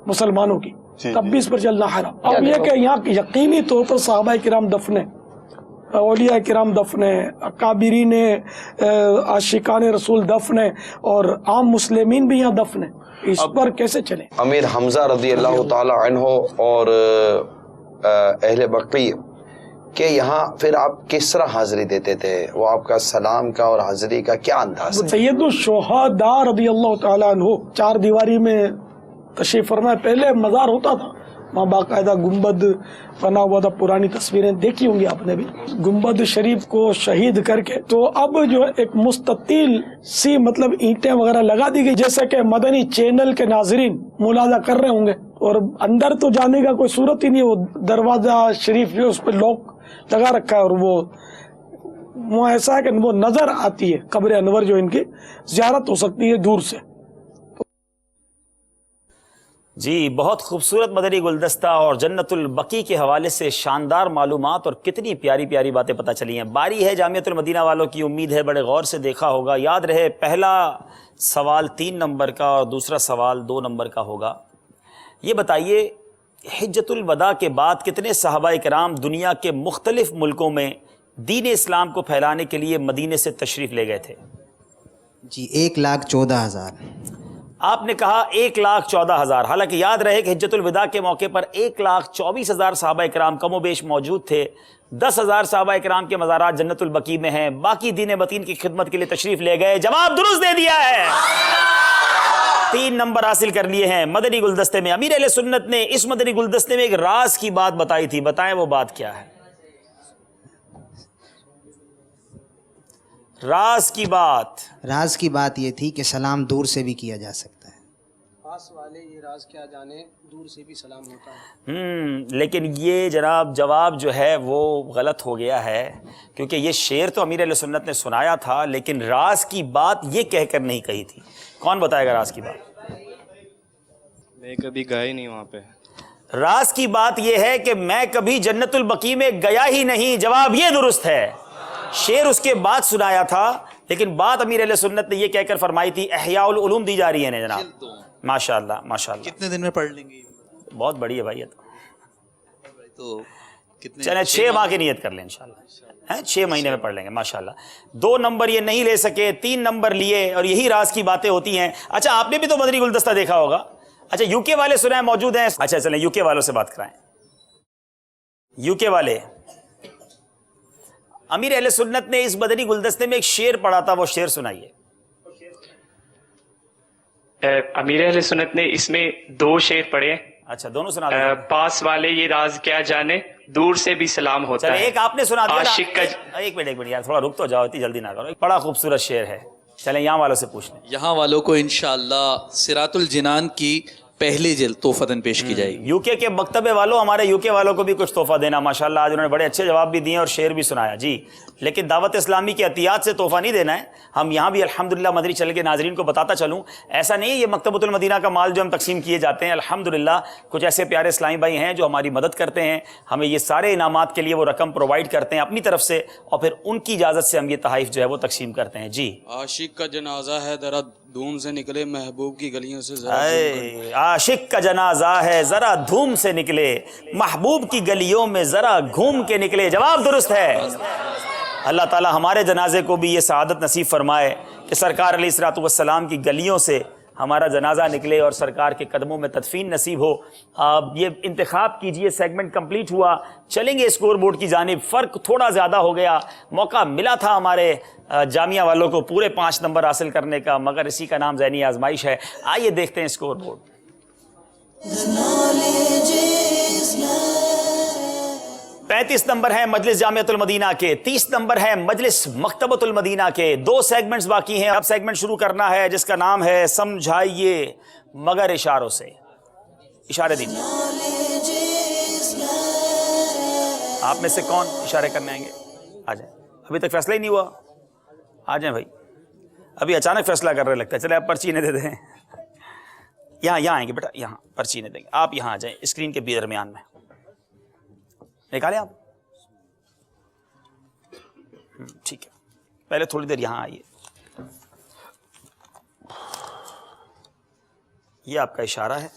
مسلمانوں کی، تب بھی اس پر چلنا حرام. اب یہ کہ یہاں یقینی طور پر صحابہ کرام دفن ہیں، اولیاء کرام دفن ہیں، اکابرین عاشقان رسول دفن ہیں، اور عام مسلمین بھی یہاں دفن ہیں. اس پر کیسے چلیں؟ امیر حمزہ رضی اللہ تعالی عنہ اور اہل بقیع کہ یہاں پھر آپ کس طرح حاضری دیتے تھے؟ وہ آپ کا سلام کا اور حاضری کا کیا انداز ہے؟ سید الشہداء رضی اللہ تعالیٰ عنہ چار دیواری میں تشریف فرمائے. پہلے مزار ہوتا تھا وہاں باقاعدہ گنبد بنا ہوا تھا، پرانی تصویریں دیکھی ہوں گی آپ نے بھی، گنبد شریف کو شہید کر کے. تو اب جو ایک مستطیل سی مطلب اینٹیں وغیرہ لگا دی گئی، جیسے کہ مدنی چینل کے ناظرین ملاحظہ کر رہے ہوں گے. اور اندر تو جانے کا کوئی صورت ہی نہیں، وہ دروازہ شریف جو اس پہ لاک لگا رکھا ہے، اور وہ ایسا ہے کہ وہ نظر آتی ہے قبر انور، جو ان کی زیارت ہو سکتی ہے دور سے. جی بہت خوبصورت مدنی گلدستہ اور جنت البقیع کے حوالے سے شاندار معلومات اور کتنی پیاری پیاری باتیں پتہ چلی ہیں. باری ہے جامعۃ المدینہ والوں کی، امید ہے بڑے غور سے دیکھا ہوگا. یاد رہے پہلا سوال 3 نمبر کا اور دوسرا سوال 2 نمبر کا ہوگا. یہ بتائیے حجۃ الوداع کے بعد کتنے صحابہ کرام دنیا کے مختلف ملکوں میں دین اسلام کو پھیلانے کے لیے مدینے سے تشریف لے گئے تھے؟ جی 1,14,000. آپ نے کہا 1,14,000. حالانکہ یاد رہے کہ حجۃ الوداع کے موقع پر 1,24,000 صحابہ کرام کم و بیش موجود تھے. 10,000 صحابہ کرام کے مزارات جنت البقیع میں ہیں، باقی دین متین کی خدمت کے لیے تشریف لے گئے. جواب درست دے دیا ہے. 3 نمبر حاصل کر لیے ہیں مدنی گلدستے میں. امیر اہل سنت نے اس مدنی گلدستے میں ایک راز کی بات بتائی تھی, بتائیں وہ بات کیا ہے؟ راز کی بات یہ تھی کہ سلام دور سے بھی کیا جا سکتا ہے. پاس والے یہ راز کیا جانے, دور سے بھی سلام ہوتا ہے. لیکن یہ جناب جواب جو ہے وہ غلط ہو گیا ہے, کیونکہ یہ شعر تو امیر اہل سنت نے سنایا تھا, لیکن راز کی بات یہ کہہ کر نہیں کہی تھی. کون بتائے گا راز کی بات؟ میں کبھی گیا ہی نہیں وہاں پہ. راز کی بات یہ ہے کہ میں کبھی جنت البقیع میں گیا ہی نہیں. جواب یہ درست ہے. شعر اس کے بعد سنایا تھا, لیکن بات امیر اہل سنت نے یہ کہہ کر فرمائی تھی. احیاء العلوم دی جا رہی ہے جناب. ماشاءاللہ ماشاءاللہ. کتنے دن میں پڑھ لیں گے؟ بہت بڑی ہے بھائی. تو چلیں 6 ماہ کی نیت کر لیں انشاءاللہ, 6 مہینے میں پڑھ لیں گے ماشاءاللہ. 2 نمبر یہ نہیں لے سکے, 3 نمبر لیے, اور یہی راز کی باتیں ہوتی ہیں. اچھا آپ نے بھی تو مدنی گلدستہ دیکھا ہوگا. اچھا یو کے والے سنائیں موجود ہیں؟ اچھا چلیں یو کے والوں سے بات کرائیں. یو کے والے, امیر اہل سنت نے اس مدنی گلدستے میں ایک شعر پڑھا تھا, وہ شعر سنائیے. امیر اہل سنت نے اس میں 2 شعر پڑھے. اچھا دونوں سنا دیں. پاس والے یہ راز کیا جانے, دور سے بھی سلام ہوتا ہے. ایک آپ نے سنا دیا. عاشق کا ایک منٹ یار, تھوڑا رک تو جاؤ, اتنی جلدی نہ کرو. بڑا خوبصورت شعر ہے. چلیں یہاں والوں سے پوچھ لیں. یہاں والوں کو انشاءاللہ صراط الجنان کی پہلی جلد تحفتاً پیش کی جائے گی. یو کے مکتبے والوں, ہمارے یو کے والوں کو بھی کچھ تحفہ دینا. ماشاءاللہ آج انہوں نے بڑے اچھے جواب بھی دیے اور شعر بھی سنایا جی. لیکن دعوت اسلامی کی عطیات سے تحفہ نہیں دینا ہے. ہم یہاں بھی الحمدللہ مدنی چینل کے ناظرین کو بتاتا چلوں, ایسا نہیں ہے یہ مکتبۃ المدینہ کا مال جو ہم تقسیم کیے جاتے ہیں. الحمدللہ کچھ ایسے پیارے اسلامی بھائی ہیں جو ہماری مدد کرتے ہیں, ہمیں یہ سارے انعامات کے لیے وہ رقم پرووائڈ کرتے ہیں اپنی طرف سے, اور پھر ان کی اجازت سے ہم یہ تحائف جو ہے وہ تقسیم کرتے ہیں جی. عاشق کا جنازہ ہے ذرا دھوم سے نکلے, محبوب کی گلیوں سے عاشق کا جنازہ ہے ذرا دھوم سے نکلے, محبوب کی گلیوں میں ذرا گھوم کے نکلے. جواب درست ہے. اللہ تعالی ہمارے جنازے کو بھی یہ سعادت نصیب فرمائے کہ سرکار علیہ الصلوۃ والسلام کی گلیوں سے ہمارا جنازہ نکلے اور سرکار کے قدموں میں تدفین نصیب ہو. یہ انتخاب کیجئے, سیگمنٹ کمپلیٹ ہوا, چلیں گے اسکور بورڈ کی جانب. فرق تھوڑا زیادہ ہو گیا, موقع ملا تھا ہمارے جامعہ والوں کو پورے 5 نمبر حاصل کرنے کا, مگر اسی کا نام ذہنی آزمائش ہے. آئیے دیکھتے ہیں اسکور بورڈ. 35 نمبر ہیں مجلس جامعۃ المدینہ کے, 30 نمبر ہیں مجلس مکتبۃ المدینہ کے. 2 سیگمنٹس باقی ہیں. اب سیگمنٹ شروع کرنا ہے جس کا نام ہے سمجھائیے مگر اشاروں سے. اشارے دیجیے. آپ میں سے کون اشارے کرنے آئیں گے؟ آ جائیں. ابھی تک فیصلہ ہی نہیں ہوا. آ جائیں بھائی, ابھی اچانک فیصلہ کر رہے لگتا ہے. چلے آپ پرچی انہیں دے دیں. یہاں آئیں گے بیٹا, یہاں پرچی انہیں دیں گے. آپ یہاں آ جائیں اسکرین کے درمیان میں. نکالیں آپ. ٹھیک ہے, پہلے تھوڑی دیر یہاں آئیے. یہ آپ کا اشارہ ہے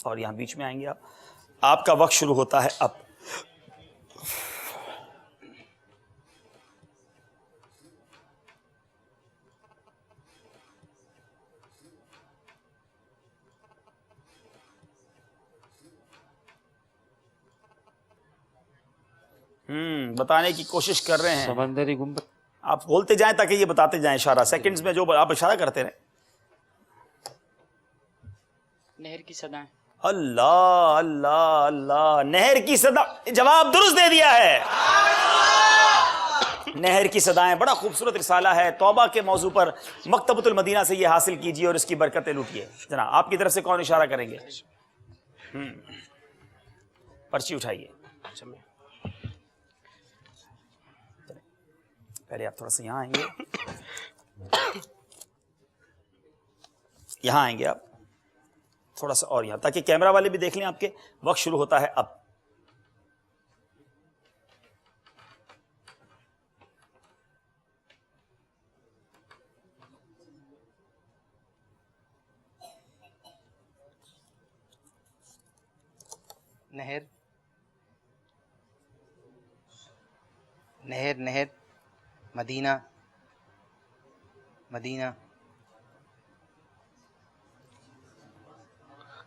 اور یہاں بیچ میں آئیں گے آپ. آپ کا وقت شروع ہوتا ہے اب. بتانے کی کوشش کر رہے ہیں. سمندری گنبد. آپ بولتے جائیں تاکہ یہ بتاتے جائیں اشارہ. سیکنڈز میں جو آپ اشارہ کرتے رہیں. نہر کی صدائیں. اللہ اللہ اللہ, نہر کی صدا. جواب درست دے دیا ہے. نہر کی صدائیں بڑا خوبصورت رسالہ ہے توبہ کے موضوع پر. مکتبۃ المدینہ سے یہ حاصل کیجئے اور اس کی برکتیں لوٹیے. جناب آپ کی طرف سے کون اشارہ کریں گے؟ پرچی اٹھائیے. پہلے آپ تھوڑا سا یہاں آئیں گے. یہاں آئیں گے آپ تھوڑا سا اور یہاں, تاکہ کیمرہ والے بھی دیکھ لیں. آپ کے وقت شروع ہوتا ہے اب. نہر نہر نہر مدینہ مدینہ.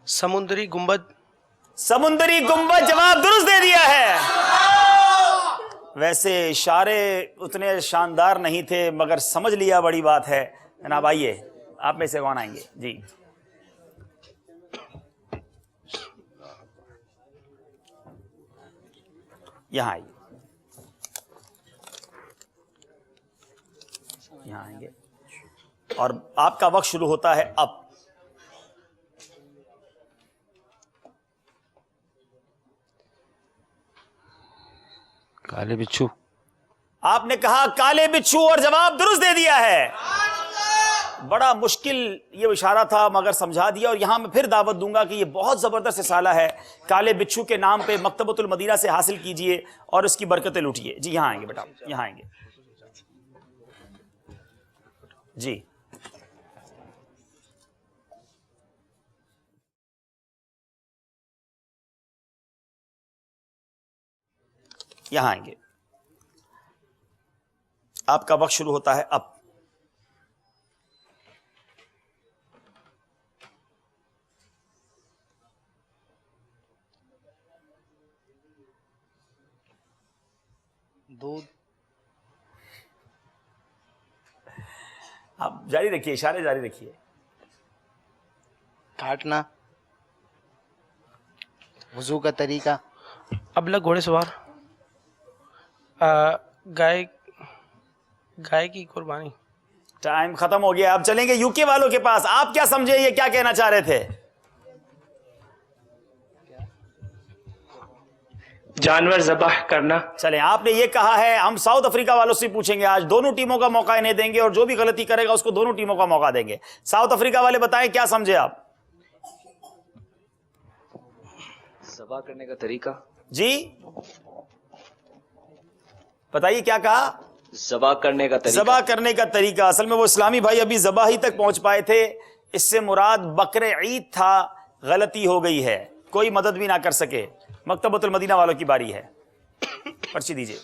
سمندری گنبد. سمندری گنبد. جواب درست دے دیا ہے. ویسے اشارے اتنے شاندار نہیں تھے مگر سمجھ لیا, بڑی بات ہے. جناب آئیے, آپ میں سے کون آئیں گے؟ جی یہاں آئیے، یہاں آئیں گے اور آپ کا وقت شروع ہوتا ہے اب۔ کالے بچھو، آپ نے کہا کالے بچھو اور جواب درست دے دیا ہے۔ بڑا مشکل یہ اشارہ تھا مگر سمجھا دیا، اور یہاں میں پھر دعوت دوں گا کہ یہ بہت زبردست رسالہ ہے، کالے بچھو کے نام پہ مکتبۃ المدینہ سے حاصل کیجئے اور اس کی برکتیں لوٹیے۔ جی یہاں آئیں گے بیٹا، یہاں آئیں گے جی۔ یہاں آئیں گے، آپ کا وقت شروع ہوتا ہے اب۔ دودھ، آپ جاری رکھیے، اشارے جاری رکھیے۔ کاٹنا، وضو کا طریقہ، ابلہ گھوڑے سوار، گائے کی قربانی۔ ٹائم ختم ہو گیا، اب چلیں گے یو کے والوں کے پاس۔ آپ کیا سمجھے، یہ کیا کہنا چاہ رہے تھے؟ جانور ذبح کرنا۔ چلیں، آپ نے یہ کہا ہے، ہم ساؤتھ افریقہ والوں سے پوچھیں گے آج، دونوں ٹیموں کا موقع انہیں دیں گے اور جو بھی غلطی کرے گا اس کو دونوں ٹیموں کا موقع دیں گے۔ ساؤتھ افریقہ والے بتائیں کیا سمجھے آپ؟ ذبح کرنے کا طریقہ۔ جی بتائیے کیا کہا؟ ذبح کرنے کا طریقہ۔ ذبح کرنے کا طریقہ، اصل میں وہ اسلامی بھائی ابھی ذبح ہی تک پہنچ پائے تھے، اس سے مراد بقر عید تھا، غلطی ہو گئی ہے، کوئی مدد بھی نہ کر سکے۔ مکتبۃ المدینہ والوں کی باری ہے، پرچی دیجئے۔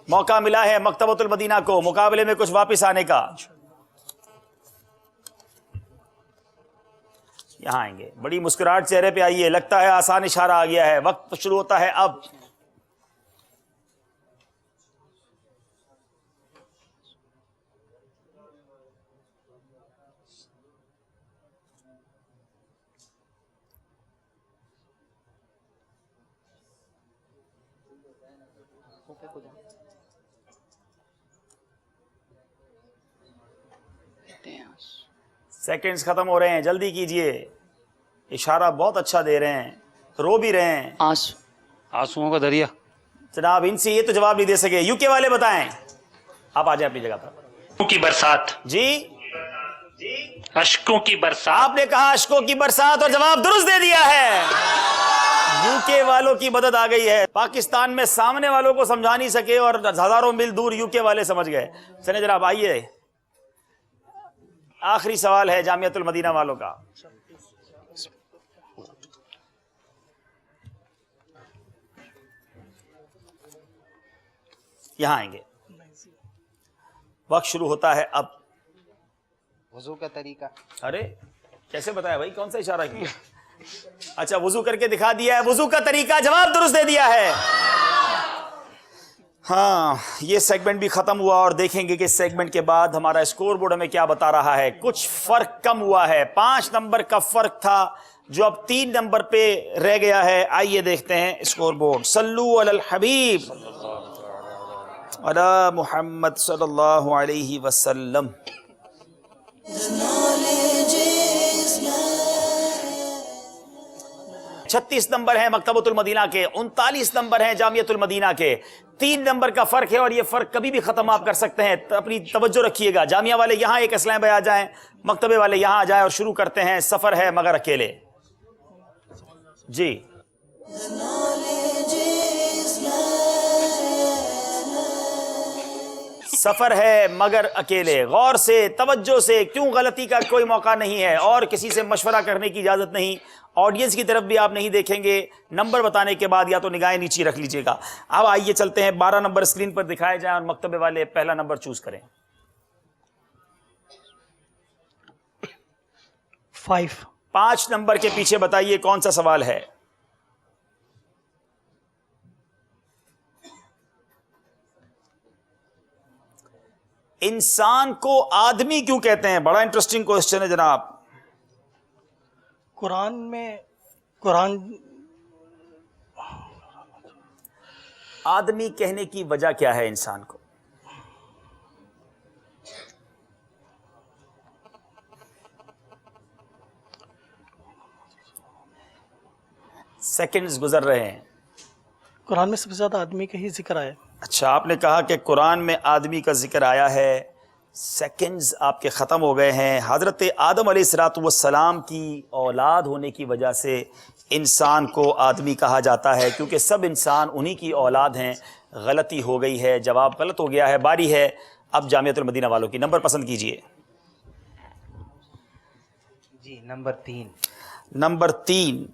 موقع ملا ہے مکتبۃ المدینہ کو مقابلے میں کچھ واپس آنے کا۔ یہاں آئیں گے، بڑی مسکراہٹ چہرے پہ آئیے، لگتا ہے آسان اشارہ آ گیا ہے، وقت شروع ہوتا ہے اب۔ سیکنڈز ختم ہو رہے ہیں، جلدی کیجئے، اشارہ بہت اچھا دے رہے ہیں، رو بھی رہے ہیں۔ آنسوؤں کا دریا۔ جناب ان سے یہ تو جواب نہیں دے سکے، یو کے والے بتائیں، آپ آ جائیں اپنی جگہ پر۔ کی برسات۔ جی اشکوں کی برسات۔ آپ نے کہا اشکوں کی برسات اور جواب درست دے دیا ہے۔ یو کے والوں کی مدد آ گئی ہے، پاکستان میں سامنے والوں کو سمجھا نہیں سکے اور ہزاروں میل دور یو کے والے سمجھ گئے۔ چلیں جناب آئیے، آخری سوال ہے جامعۃ المدینہ والوں کا۔ یہاں آئیں گے، وقت شروع ہوتا ہے اب۔ وضو کا طریقہ۔ ارے کیسے بتایا بھائی، کون سا اشارہ کیا؟ اچھا وضو کر کے دکھا دیا ہے، وضو کا طریقہ، جواب درست دے دیا ہے۔ ہاں یہ سیگمنٹ بھی ختم ہوا اور دیکھیں گے کہ اس سیگمنٹ کے بعد ہمارا اسکور بورڈ ہمیں کیا بتا رہا ہے۔ کچھ فرق کم ہوا ہے، 5 نمبر کا فرق تھا جو اب 3 نمبر پہ رہ گیا ہے۔ آئیے دیکھتے ہیں اسکور بورڈ۔ صلو علی الحبیب علی محمد صلی اللہ علیہ وسلم۔ 36 نمبر ہیں مکتبۃ المدینہ کے، 39 نمبر ہیں جامعۃ المدینہ کے، 3 نمبر کا فرق ہے اور یہ فرق کبھی بھی ختم آپ کر سکتے ہیں۔ اپنی توجہ رکھیے گا، جامعہ والے یہاں ایک اسلحے پہ آ جائیں، مکتبے والے یہاں آ جائیں اور شروع کرتے ہیں۔ سفر ہے مگر اکیلے۔ جی سفر ہے مگر اکیلے، غور سے توجہ سے، کیوں غلطی کا کوئی موقع نہیں ہے اور کسی سے مشورہ کرنے کی اجازت نہیں، آڈینس کی طرف بھی آپ نہیں دیکھیں گے۔ نمبر بتانے کے بعد یا تو نگاہیں نیچی رکھ لیجئے گا۔ اب آئیے چلتے ہیں، 12 نمبر اسکرین پر دکھائے جائیں اور مکتبے والے پہلا نمبر چوز کریں۔ 5 نمبر کے پیچھے بتائیے کون سا سوال ہے۔ انسان کو آدمی کیوں کہتے ہیں؟ بڑا انٹرسٹنگ کوسچن ہے جناب۔ قرآن میں قرآن آدمی کہنے کی وجہ کیا ہے انسان کو؟ سیکنڈز گزر رہے ہیں. قرآن میں سب سے زیادہ آدمی کا ہی ذکر آیا ہے. اچھا، آپ نے کہا کہ قرآن میں آدمی کا ذکر آیا ہے. سیکنڈز آپ کے ختم ہو گئے ہیں. حضرت آدم علیہ السلام کی اولاد ہونے کی وجہ سے انسان کو آدمی کہا جاتا ہے، کیونکہ سب انسان انہی کی اولاد ہیں. غلطی ہو گئی ہے، جواب غلط ہو گیا ہے. باری ہے اب جامعۃ المدینہ والوں کی. نمبر پسند کیجئے. جی نمبر 3. نمبر 3.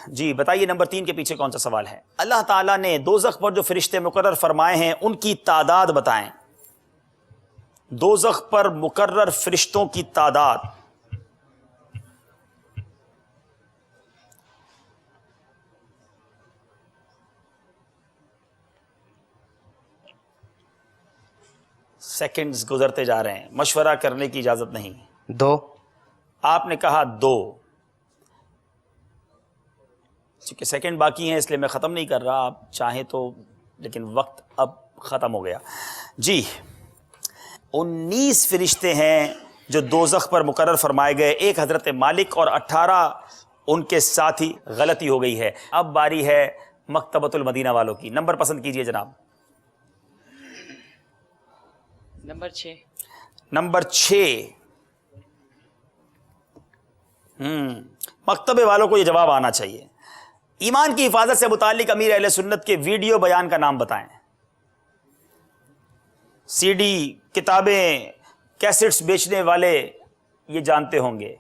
جی بتائیے نمبر 3 کے پیچھے کون سا سوال ہے؟ اللہ تعالیٰ نے دوزخ پر جو فرشتے مقرر فرمائے ہیں ان کی تعداد بتائیں. دوزخ پر مقرر فرشتوں کی تعداد. سیکنڈز گزرتے جا رہے ہیں، مشورہ کرنے کی اجازت نہیں. 2. آپ نے کہا 2. چونکہ سیکنڈ باقی ہیں اس لیے میں ختم نہیں کر رہا، آپ چاہیں تو، لیکن وقت اب ختم ہو گیا. جی 19 فرشتے ہیں جو دوزخ پر مقرر فرمائے گئے. ایک حضرت مالک اور 18 ان کے ساتھ ہی غلطی ہو گئی ہے. اب باری ہے مکتبۃ المدینہ والوں کی. نمبر پسند کیجئے جناب. نمبر 6. نمبر 6. مکتبے والوں کو یہ جواب آنا چاہیے. ایمان کی حفاظت سے متعلق امیر اہل سنت کے ویڈیو بیان کا نام بتائیں. سی ڈی، کتابیں، کیسٹس بیچنے والے یہ جانتے ہوں گے.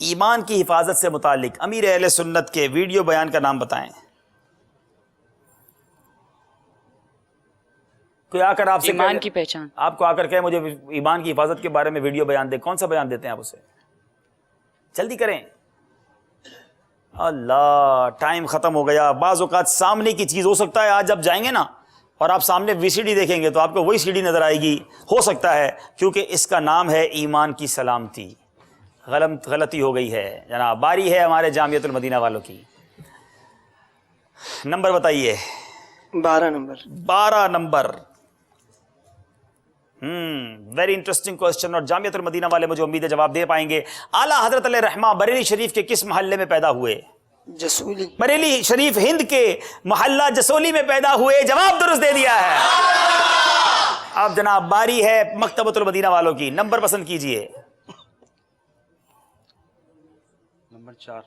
ایمان کی حفاظت سے متعلق امیر اہل سنت کے ویڈیو بیان کا نام بتائیں. کوئی آ کر آپ سے ایمان کی پہچان. آپ کو آ کر کہے مجھے ایمان کی حفاظت کے بارے میں ویڈیو بیان دے، کون سا بیان دیتے ہیں آپ اسے؟ جلدی کریں. اللہ ٹائم ختم ہو گیا. بعض اوقات سامنے کی چیز ہو سکتا ہے آج جب جائیں گے نا اور آپ سامنے وی سی ڈی دیکھیں گے تو آپ کو وہی سی ڈی نظر آئے گی. ہو سکتا ہے کیونکہ اس کا نام ہے ایمان کی سلامتی. غلطی ہو گئی ہے جناب. باری ہے ہمارے جامعۃ المدینہ والوں کی. نمبر بتائیے. 12 number. 12 number. Very interesting question, اور جامعۃ المدینہ والے مجھے امید ہے جواب دے پائیں گے. اعلیٰ حضرت علیہ رحمہ بریلی شریف کے کس محلے میں پیدا ہوئے؟ جسولی. بریلی شریف ہند کے محلہ جسولی میں پیدا ہوئے. جواب درست دے دیا ہے. اب جناب باری ہے مکتبۃ المدینہ والوں کی. نمبر پسند کیجئے. نمبر 4.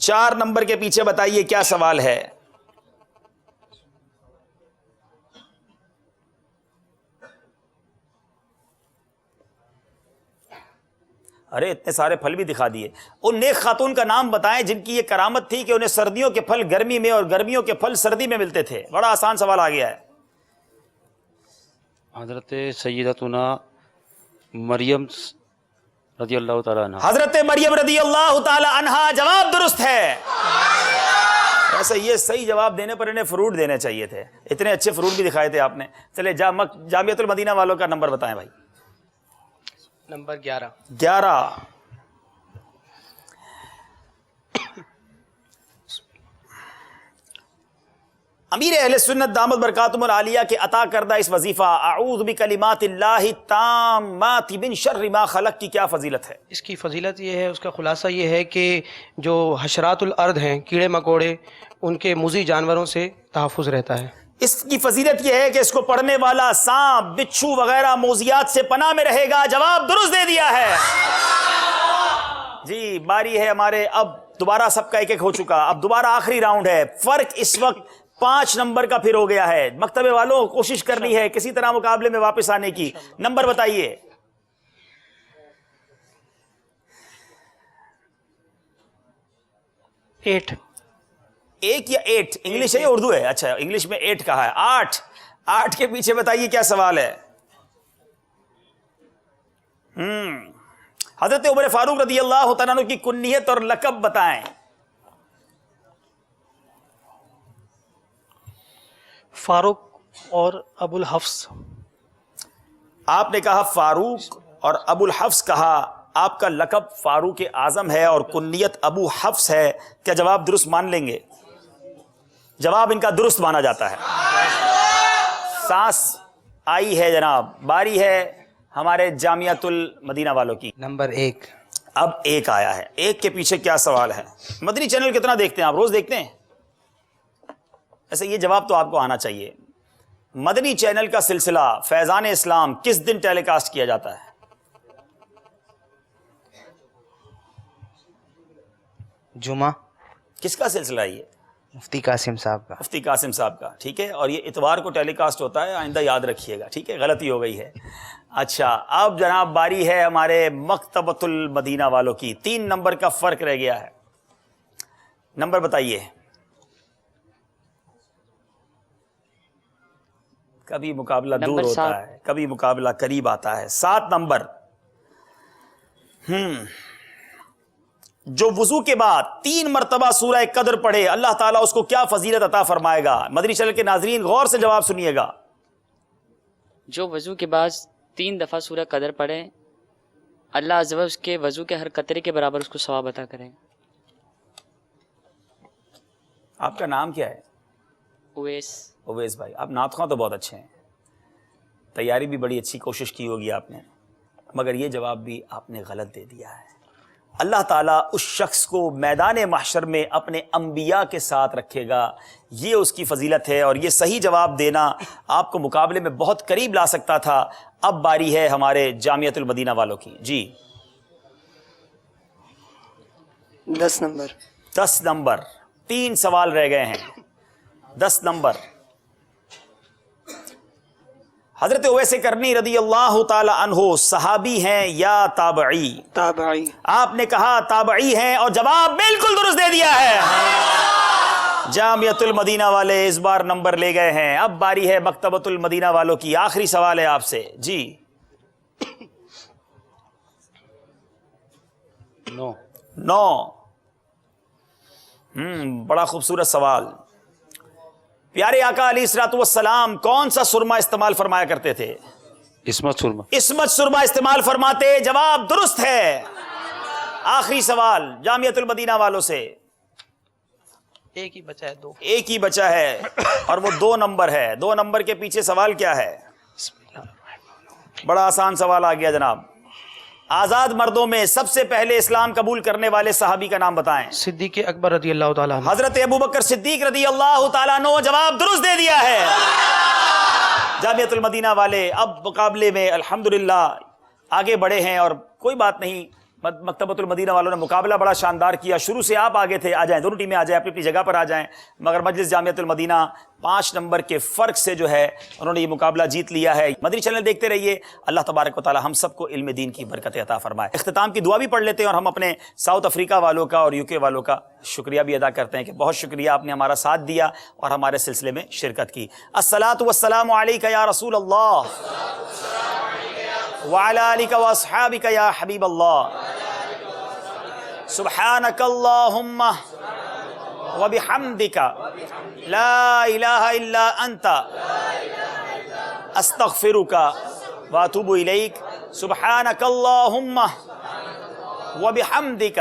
4 نمبر کے پیچھے بتائیے کیا سوال ہے؟ ارے اتنے سارے پھل بھی دکھا دیے. ان نیک خاتون کا نام بتائیں جن کی یہ کرامت تھی کہ انہیں سردیوں کے پھل گرمی میں اور گرمیوں کے پھل سردی میں ملتے تھے. بڑا آسان سوال آ گیا ہے. حضرت سیدتنا مریم رضی اللہ تعالیٰ عنہ. حضرت مریم رضی اللہ تعالی عنہا. جواب درست ہے. ایسا یہ صحیح جواب دینے پر انہیں فروٹ دینے چاہیے تھے. اتنے اچھے فروٹ بھی دکھائے تھے آپ نے. چلے جامعۃ المدینہ والوں کا نمبر بتائیں بھائی. نمبر 11. 11. امیر اہل سنت دامت برکاتہم العالیہ کے عطا کردہ اس وظیفہ اعوذ بکلمات اللہ التامات من شر ما خلق کی کیا فضیلت ہے؟ اس کی فضیلت یہ ہے، اس کا خلاصہ یہ ہے کہ جو حشرات الارض ہیں، کیڑے مکوڑے، ان کے مضی جانوروں سے تحفظ رہتا ہے. اس کی فضیلت یہ ہے کہ اس کو پڑھنے والا سانپ، بچھو وغیرہ موذیات سے پناہ میں رہے گا. جواب درست دے دیا ہے. جی باری ہے ہمارے. اب دوبارہ سب کا ایک ایک ہو چکا. اب دوبارہ آخری راؤنڈ ہے. فرق اس وقت 5 نمبر کا پھر ہو گیا ہے. مکتبے والوں کوشش کرنی ہے کسی طرح مقابلے میں واپس آنے کی. نمبر بتائیے. 8. 1 یا 8 انگلش ہے یا اردو ہے؟ اچھا انگلش میں 8 کہا ہے. 8 کے پیچھے بتائیے کیا سوال ہے. حضرت عمر فاروق رضی اللہ تعالیٰ عنہ کی کنیت اور لقب بتائیں. فاروق اور ابو الحفظ. آپ نے کہا فاروق اور ابو الحفظ کہا. آپ کا لقب فاروق اعظم ہے اور کنیت ابو حفص ہے، کیا جواب درست مان لیں گے؟ جواب ان کا درست مانا جاتا ہے۔ سانس آئی ہے جناب، باری ہے ہمارے جامعۃ المدینہ والوں کی۔ نمبر 1۔ اب 1 آیا ہے، 1 کے پیچھے کیا سوال ہے؟ مدنی چینل کتنا دیکھتے ہیں آپ؟ روز دیکھتے ہیں؟ ایسے یہ جواب تو آپ کو آنا چاہیے۔ مدنی چینل کا سلسلہ فیضان اسلام کس دن ٹیلی کاسٹ کیا جاتا ہے؟ جمعہ۔ کس کا سلسلہ ہے یہ؟ مفتی قاسم صاحب کا۔ مفتی قاسم صاحب کا، ٹھیک ہے، اور یہ اتوار کو ٹیلی کاسٹ ہوتا ہے، آئندہ یاد رکھیے گا، ٹھیک ہے، غلطی ہو گئی ہے۔ اچھا، اب جناب باری ہے ہمارے مکتبۃ المدینہ والوں کی۔ 3 نمبر کا فرق رہ گیا ہے، نمبر بتائیے۔ کبھی مقابلہ دور ہوتا ہے، کبھی مقابلہ قریب آتا ہے۔ 7 نمبر۔ جو وضو کے بعد 3 مرتبہ سورہ قدر پڑھے اللہ تعالیٰ اس کو کیا فضیلت عطا فرمائے گا؟ مدنی چینل کے ناظرین غور سے جواب سنیے گا۔ جو وضو کے بعد 3 دفعہ سورہ قدر پڑھے اللہ عز و جل اس کے وضو کے ہر قطرے کے برابر اس کو ثواب عطا کرے۔ آپ کا نام کیا ہے؟ اویس بھائی، آپ نعت خواں تو بہت اچھے ہیں، تیاری بھی بڑی اچھی کوشش کی ہوگی آپ نے، مگر یہ جواب بھی آپ نے غلط دے دیا ہے۔ اللہ تعالیٰ اس شخص کو میدان محشر میں اپنے انبیاء کے ساتھ رکھے گا، یہ اس کی فضیلت ہے، اور یہ صحیح جواب دینا آپ کو مقابلے میں بہت قریب لا سکتا تھا۔ اب باری ہے ہمارے جامعۃ المدینہ والوں کی۔ جی 10 نمبر۔ 10 نمبر، 3 سوال رہ گئے ہیں۔ 10 نمبر، حضرت اویس کرنی رضی اللہ تعالی عنہ صحابی ہیں یا تابعی؟ تابعی۔ آپ نے کہا تابعی ہیں اور جواب بالکل درست دے دیا ہے۔ جامعۃ المدینہ والے اس بار نمبر لے گئے ہیں۔ اب باری ہے مکتبۃ المدینہ والوں کی۔ آخری سوال ہے آپ سے۔ جی 9۔ بڑا خوبصورت سوال۔ پیارے آقا علیہ الصلوۃ والسلام کون سا سرما استعمال فرمایا کرتے تھے؟ عصمت سرما۔ عصمت سرما استعمال فرماتے، جواب درست ہے۔ آخری سوال جامعۃ المدینہ والوں سے۔ ایک ہی بچا ہے، 2 ایک ہی بچا ہے اور وہ 2 نمبر ہے۔ 2 نمبر کے پیچھے سوال کیا ہے؟ بڑا آسان سوال آ گیا جناب۔ آزاد مردوں میں سب سے پہلے اسلام قبول کرنے والے صحابی کا نام بتائیں۔ صدیق اکبر رضی اللہ تعالیٰ عنہ۔ حضرت ابوبکر صدیق رضی اللہ تعالیٰ عنہ، جواب درست دے دیا ہے۔ جامعۃ المدینہ والے اب مقابلے میں الحمدللہ آگے بڑھے ہیں، اور کوئی بات نہیں، مکتبۃ المدینہ والوں نے مقابلہ بڑا شاندار کیا، شروع سے آپ آگے تھے۔ آ جائیں، دونوں ٹیمیں آ جائیں، اپنی اپنی جگہ پر آ جائیں، مگر مجلس جامعۃ المدینہ 5 نمبر کے فرق سے جو ہے انہوں نے یہ مقابلہ جیت لیا ہے۔ مدنی چینل دیکھتے رہیے، اللہ تبارک و تعالی ہم سب کو علم دین کی برکت عطا فرمائے۔ اختتام کی دعا بھی پڑھ لیتے ہیں، اور ہم اپنے ساؤتھ افریقہ والوں کا اور UK والوں کا شکریہ بھی ادا کرتے ہیں کہ بہت شکریہ، آپ نے ہمارا ساتھ دیا اور ہمارے سلسلے میں شرکت کی۔ الصلاۃ والسلام علیک یا رسول اللہ وعلی آلک واصحابک یا حبیب اللہ، سبحانک اللہم وبحمدک لا الہ الا انت استغفرک واتوب الیک، سبحانک اللہم وبحمدک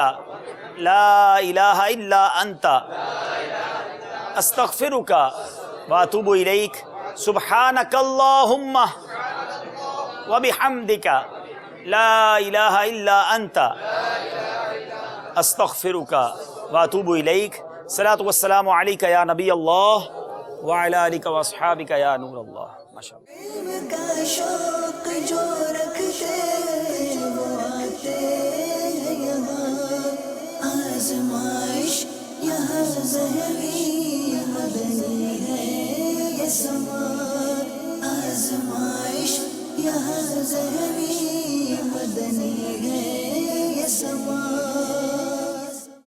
لا الہ الا انت استغفرک واتوب الیک، سبحانک اللہم وبحمدک لا الہ الا انت استغفرک واتوب الیک۔ صلاۃ والسلام علیک یا نبی اللہ وعلی آلک واصحابک یا نور اللہ۔ ماشاء اللہ۔ کا شوق جو رکھتے وہ آتے ہیں یہاں، آزمائش یہاں ذہنی مدنی ہے یہ سما، آزمائش یہاں ذہنی مدنی